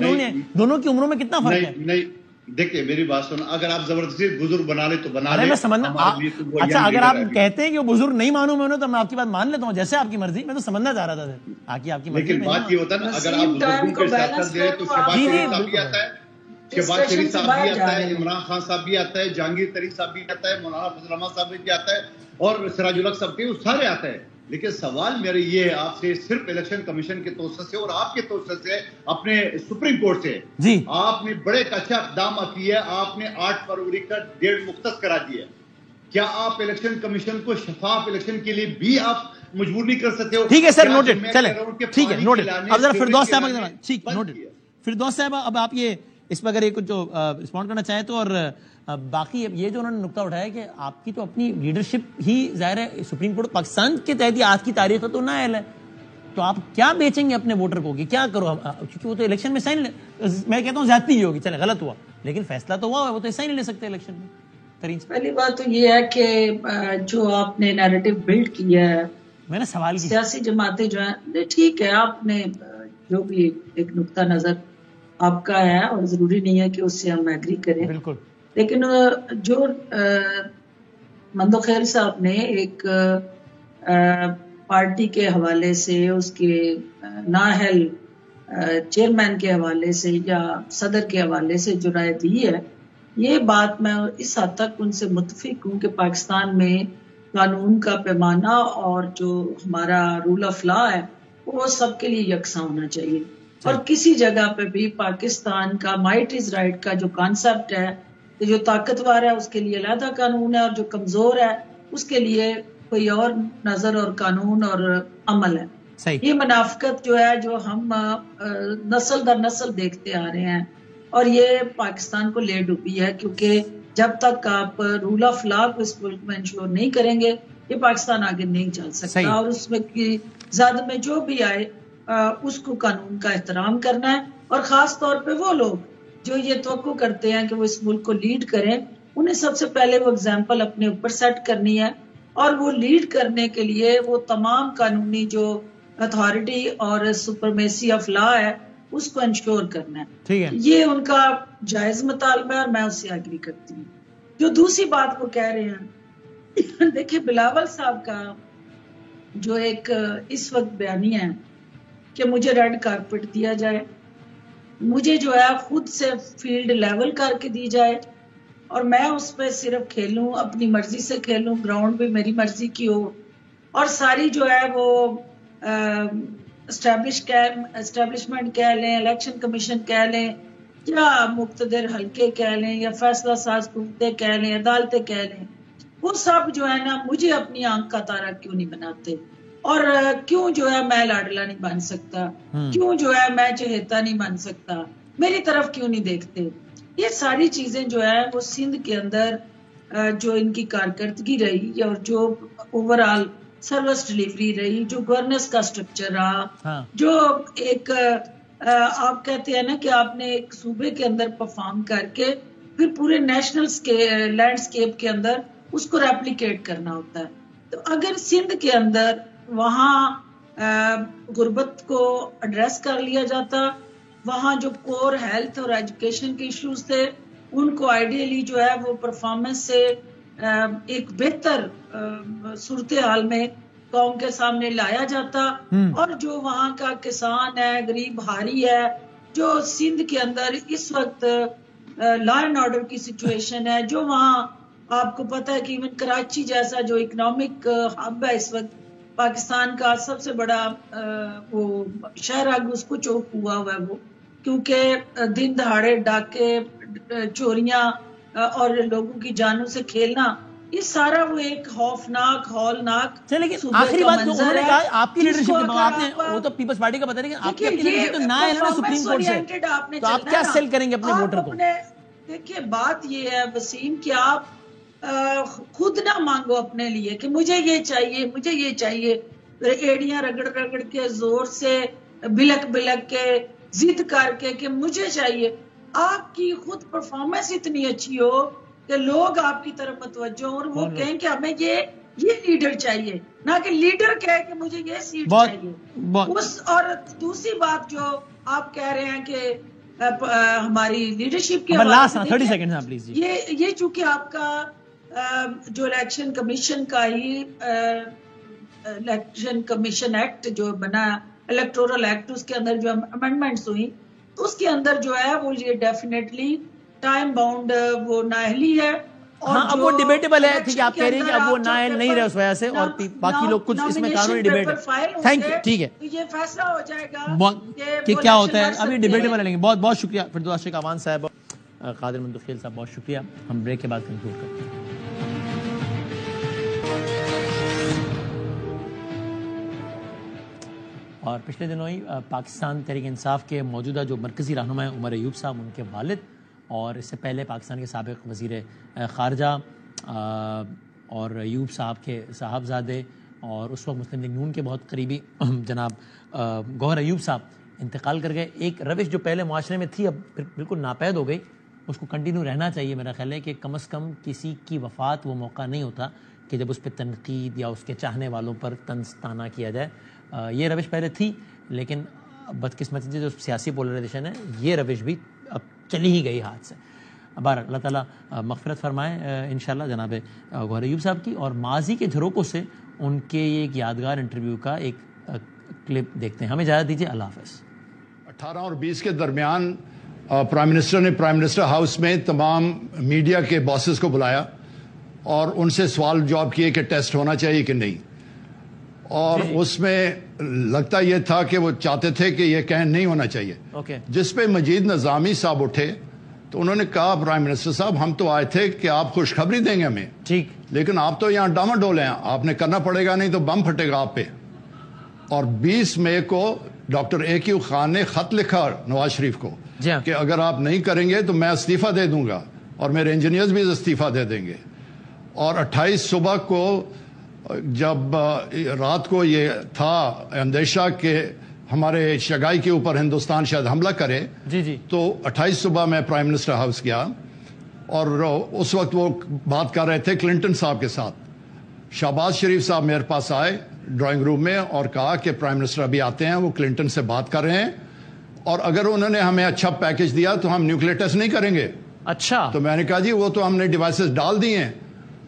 [SPEAKER 1] دونوں کی عمروں میں کتنا فرق ہے؟
[SPEAKER 6] نہیں, دیکھیں میری بات سنو, اگر آپ زبردستی بزرگ بنا لے تو بنا لے.
[SPEAKER 1] اچھا, اگر آپ کہتے ہیں کہ وہ بزرگ نہیں مانوں میں تو میں آپ کی بات مان لیتا ہوں, جیسے آپ کی مرضی. میں تو سمجھنا چاہ رہا تھا آپ کی مرضی.
[SPEAKER 6] لیکن بات یہ ہوتا ہے نا, اگر آپ بزرگوں کے سیاست دے تو شہباز شریف صاحب بھی آتا ہے, شہباز شریف صاحب بھی آتا ہے, عمران خان صاحب بھی آتا ہے, جہانگیر ترین صاحب بھی آتا ہے, مولانا فضل الرحمان صاحب بھی آتا ہے, اور سراج الحق صاحب بھی, وہ سارے آتے ہیں. لیکن سوال میرے یہ ہے آپ سے, صرف الیکشن کمیشن کے توسط سے اور آپ کے توسط سے, اپنے سپریم کورٹ سے
[SPEAKER 1] جی
[SPEAKER 6] آپ نے بڑے اچھا اقدام کیا ہے. آپ نے 8 فروری کا ڈیٹ مختص کرا دیا. کیا آپ الیکشن کمیشن کو شفاف الیکشن کے لیے بھی آپ مجبور نہیں کر سکتے ہو؟
[SPEAKER 1] ٹھیک ہے سر, نوٹڈ. چلیں ٹھیک ہے, نوٹڈ. اب ذرا فردوس صاحب, ٹھیک نوٹڈ. فردوس صاحب, اب آپ یہ اس پر اگر یہ کچھ جو رسپونڈ کرنا چاہیں تو, اور باقی یہ جو انہوں نے نقطہ اٹھایا کہ آپ کی تو اپنی لیڈرشپ ہی ظاہر ہے سپریم کورٹ پاکستان کے تحت آج کی تاریخ ہے تو نااہل ہے, تو آپ کیا بیچیں گے اپنے ووٹر کو کہ کیا کرو؟ کیونکہ وہ تو الیکشن میں سائن, میں کہتا ہوں زیادتی ہی ہوگی, چلے غلط ہوا لیکن فیصلہ تو ہوا ہے, وہ تو سائن نہیں لے سکتے الیکشن میں.
[SPEAKER 7] پہلی بات تو یہ ہے کہ جو آپ نے نیریٹو بلڈ کیا ہے,
[SPEAKER 1] میں نے سوال کیا
[SPEAKER 7] سیاسی جماعتیں جو ہیں, ٹھیک ہے آپ نے جو بھی ایک نقطہ نظر آپ کا ہے, اور ضروری نہیں ہے کہ اس سے ہم ایگری کریں,
[SPEAKER 1] بالکل, لیکن
[SPEAKER 7] جو مندو خیر صاحب نے ایک پارٹی کے حوالے سے, اس کے نااہل چیئرمین کے حوالے سے یا صدر کے حوالے سے جو رائے دی ہے, یہ بات میں اس حد تک ان سے متفق ہوں کہ پاکستان میں قانون کا پیمانہ اور جو ہمارا رول آف لا ہے وہ سب کے لیے یکساں ہونا چاہیے. اور کسی جگہ پہ بھی پاکستان کا مائٹ از رائٹ کا جو کانسیپٹ ہے, جو طاقتور ہے اس کے لیے علیحدہ قانون ہے, اور جو کمزور ہے اس کے لیے کوئی اور نظر اور قانون اور عمل ہے. یہ منافقت جو ہے جو ہم نسل در نسل دیکھتے آ رہے ہیں, اور یہ پاکستان کو لے ڈوبی ہے, کیونکہ جب تک آپ رول آف لا کو اس ملک میں انشور نہیں کریں گے یہ پاکستان آگے نہیں چل سکتا. اور اس میں زیادہ میں جو بھی آئے اس کو قانون کا احترام کرنا ہے, اور خاص طور پہ وہ لوگ جو یہ توقع کرتے ہیں کہ وہ اس ملک کو لیڈ کریں, انہیں سب سے پہلے وہ اگزامپل اپنے اوپر سیٹ کرنی ہے, اور وہ لیڈ کرنے کے لیے وہ تمام قانونی جو اتھارٹی اور سپرمیسی آف لا ہے اس کو انشور کرنا ہے. یہ ان کا جائز مطالبہ ہے اور میں اس سے ایگری کرتی ہوں. جو دوسری بات وہ کہہ رہے ہیں, دیکھیں بلاول صاحب کا جو ایک اس وقت بیانیہ ہے کہ مجھے ریڈ کارپٹ دیا جائے, مجھے جو ہے خود سے فیلڈ لیول کر کے دی جائے, اور میں اس پہ صرف کھیلوں, اپنی مرضی سے کھیلوں, گراؤنڈ بھی میری مرضی کی ہو, اور ساری جو ہے وہ اسٹیبلشمنٹ کہہ لیں, الیکشن کمیشن کہہ لیں, یا مقتدر حلقے کہہ لیں, یا فیصلہ ساز قوتیں کہہ لیں, عدالتیں کہہ لیں, وہ سب جو ہے نا مجھے اپنی آنکھ کا تارا کیوں نہیں بناتے, اور کیوں جو ہے میں لاڈلا نہیں بن سکتا, کیوں جو ہے میں چہیتا نہیں بن سکتا, میری طرف کیوں نہیں دیکھتے؟ یہ ساری چیزیں جو ہے وہ سندھ کے اندر جو ان کی کارکردگی رہی اور جو اوور آل سروس ڈلیوری رہی، جو گورننس کا سٹرکچر رہا، جو ایک آپ کہتے ہیں نا کہ آپ نے ایک صوبے کے اندر پرفارم کر کے پھر پورے نیشنل لینڈسکیپ کے اندر اس کو ریپلیکیٹ کرنا ہوتا ہے. تو اگر سندھ کے اندر وہاں غربت کو ایڈریس کر لیا جاتا، وہاں جو کور ہیلتھ اور ایجوکیشن کے ایشوز تھے ان کو آئیڈیلی جو ہے وہ پرفارمنس سے ایک بہتر صورتحال میں قوم کے سامنے لایا جاتا، اور جو وہاں کا کسان ہے، غریب ہاری ہے، جو سندھ کے اندر اس وقت لا اینڈ آرڈر کی سچویشن ہے، جو وہاں آپ کو پتہ ہے کہ ایون کراچی جیسا جو اکنامک ہب ہے اس وقت پاکستان کا سب سے بڑا وہ شہر ہے، اس کو چوک ہوا ہے وہ، کیونکہ دن دہاڑے ڈاکے، چوریاں اور لوگوں کی جانوں سے کھیلنا، یہ سارا وہ ایک خوفناک ہولناک.
[SPEAKER 1] لیکن آخری بات جو انہوں نے کہا آپ کی لیڈرشپ کے آپ نے، وہ تو پیپلز پارٹی کا پتہ نہیں، کہ آپ کی لیڈرشپ تو نہ ہے نا سپریم کورٹ سے، تو آپ کیا سیل کریں گے اپنے ووٹر کو؟
[SPEAKER 7] دیکھیے بات یہ ہے وسیم کہ آپ خود نہ مانگو اپنے لیے کہ مجھے یہ چاہیے، مجھے یہ چاہیے، ایڑیاں رگڑ رگڑ کے زور سے بلک بلک کے ضد کر کے کہ مجھے چاہیے. آپ کی خود پرفارمنس اتنی اچھی ہو کہ لوگ آپ کی طرف متوجہ ہوں اور وہ کہیں کہ ہمیں یہ لیڈر چاہیے، نہ کہ لیڈر کہے کہ مجھے یہ سیٹ چاہیے. اور دوسری بات جو آپ کہہ رہے ہیں کہ ہماری لیڈرشپ کی یہ چونکہ آپ کا جو الیکشن کمیشن کا ہی الیکشن کمیشن ایکٹ جو بنا، الیکٹورل ایکٹ، اس کے اندر جو امینڈمنٹس ہوئی اس کے اندر جو ہے وہ یہ ڈیفینیٹلی ٹائم باؤنڈ وہ نااہلی ہے.
[SPEAKER 1] ہاں اب وہ ڈیبیٹیبل ہے، ٹھیک ہے آپ کہہ رہے ہیں کہ اب وہ نااہل نہیں رہے اس وجہ سے، اور باقی لوگ کچھ اس میں قانونی ڈیبیٹ ہے. تھینک یو، ٹھیک ہے
[SPEAKER 7] یہ فیصلہ ہو جائے گا
[SPEAKER 1] کہ کیا ہوتا ہے، ابھی ڈیبیٹیبل ہے. بہت بہت شکریہ فردوس شیخ امان صاحب، قادر منتخیل صاحب، بہت شکریہ. ہم بریک کے بعد کنکلوڈ کرتے ہیں. اور پچھلے دنوں ہی پاکستان تحریک انصاف کے موجودہ جو مرکزی رہنما ہیں عمر ایوب صاحب، ان کے والد، اور اس سے پہلے پاکستان کے سابق وزیر خارجہ اور ایوب صاحب کے صاحبزادے اور اس وقت مسلم لیگ نون کے بہت قریبی جناب گوہر ایوب صاحب انتقال کر گئے. ایک روش جو پہلے معاشرے میں تھی اب بالکل ناپید ہو گئی، اس کو کنٹینیو رہنا چاہیے. میرا خیال ہے کہ کم از کم کسی کی وفات وہ موقع نہیں ہوتا کہ جب اس پہ تنقید یا اس کے چاہنے والوں پر طنز طعنہ کیا جائے. یہ روش پہلے تھی، لیکن بدقسمتی سے جو سیاسی پولرائزیشن ہے یہ روش بھی اب چلی ہی گئی ہاتھ سے. بہر اللہ تعالیٰ مغفرت فرمائے انشاءاللہ جناب گوہر ایوب صاحب کی. اور ماضی کے جھروکوں سے ان کے ایک یادگار انٹرویو کا ایک کلپ دیکھتے ہیں. ہمیں اجازت دیجیے، اللہ حافظ.
[SPEAKER 8] 18 اور 20 کے درمیان پرائم منسٹر نے پرائم منسٹر ہاؤس میں تمام میڈیا کے باسز کو بلایا اور ان سے سوال جواب کیے کہ ٹیسٹ ہونا چاہیے کہ نہیں. اور اس میں لگتا یہ تھا کہ وہ چاہتے تھے کہ یہ کہیں نہیں ہونا چاہیے. جس پہ مجید نظامی صاحب اٹھے تو انہوں نے کہا پرائم منسٹر صاحب ہم تو آئے تھے کہ آپ خوشخبری دیں گے ہمیں، ٹھیک، لیکن آپ تو یہاں ڈاماڈول ہیں، آپ نے کرنا پڑے گا نہیں تو بم پھٹے گا آپ پہ. اور 20 مئی کو ڈاکٹر اے کیو خان نے خط لکھا نواز شریف کو کہ اگر آپ نہیں کریں گے تو میں استعفیٰ دے دوں گا اور میرے انجینئرز بھی استعفیٰ دے دیں گے. اور 28 صبح کو جب رات کو یہ تھا اندیشہ کہ ہمارے شگائی کے اوپر ہندوستان شاید حملہ کرے، تو 28 صبح میں پرائم منسٹر ہاؤس گیا اور اس وقت وہ بات کر رہے تھے کلنٹن صاحب کے ساتھ. شہباز شریف صاحب میرے پاس آئے ڈرائنگ روم میں اور کہا کہ پرائم منسٹر ابھی آتے ہیں، وہ کلنٹن سے بات کر رہے ہیں اور اگر انہوں نے ہمیں اچھا پیکج دیا تو ہم نیوکلیئر ٹیسٹ نہیں کریں گے. اچھا. تو میں نے کہا جی وہ تو ہم نے ڈیوائسز ڈال دی ہیں،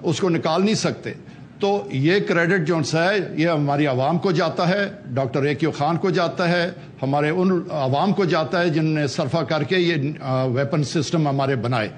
[SPEAKER 8] اس کو نکال نہیں سکتے. تو یہ کریڈٹ جو ہے یہ ہماری عوام کو جاتا ہے، ڈاکٹر اے کیو خان کو جاتا ہے، ہمارے ان عوام کو جاتا ہے جن نے صرفہ کر کے یہ ویپن سسٹم ہمارے بنائے.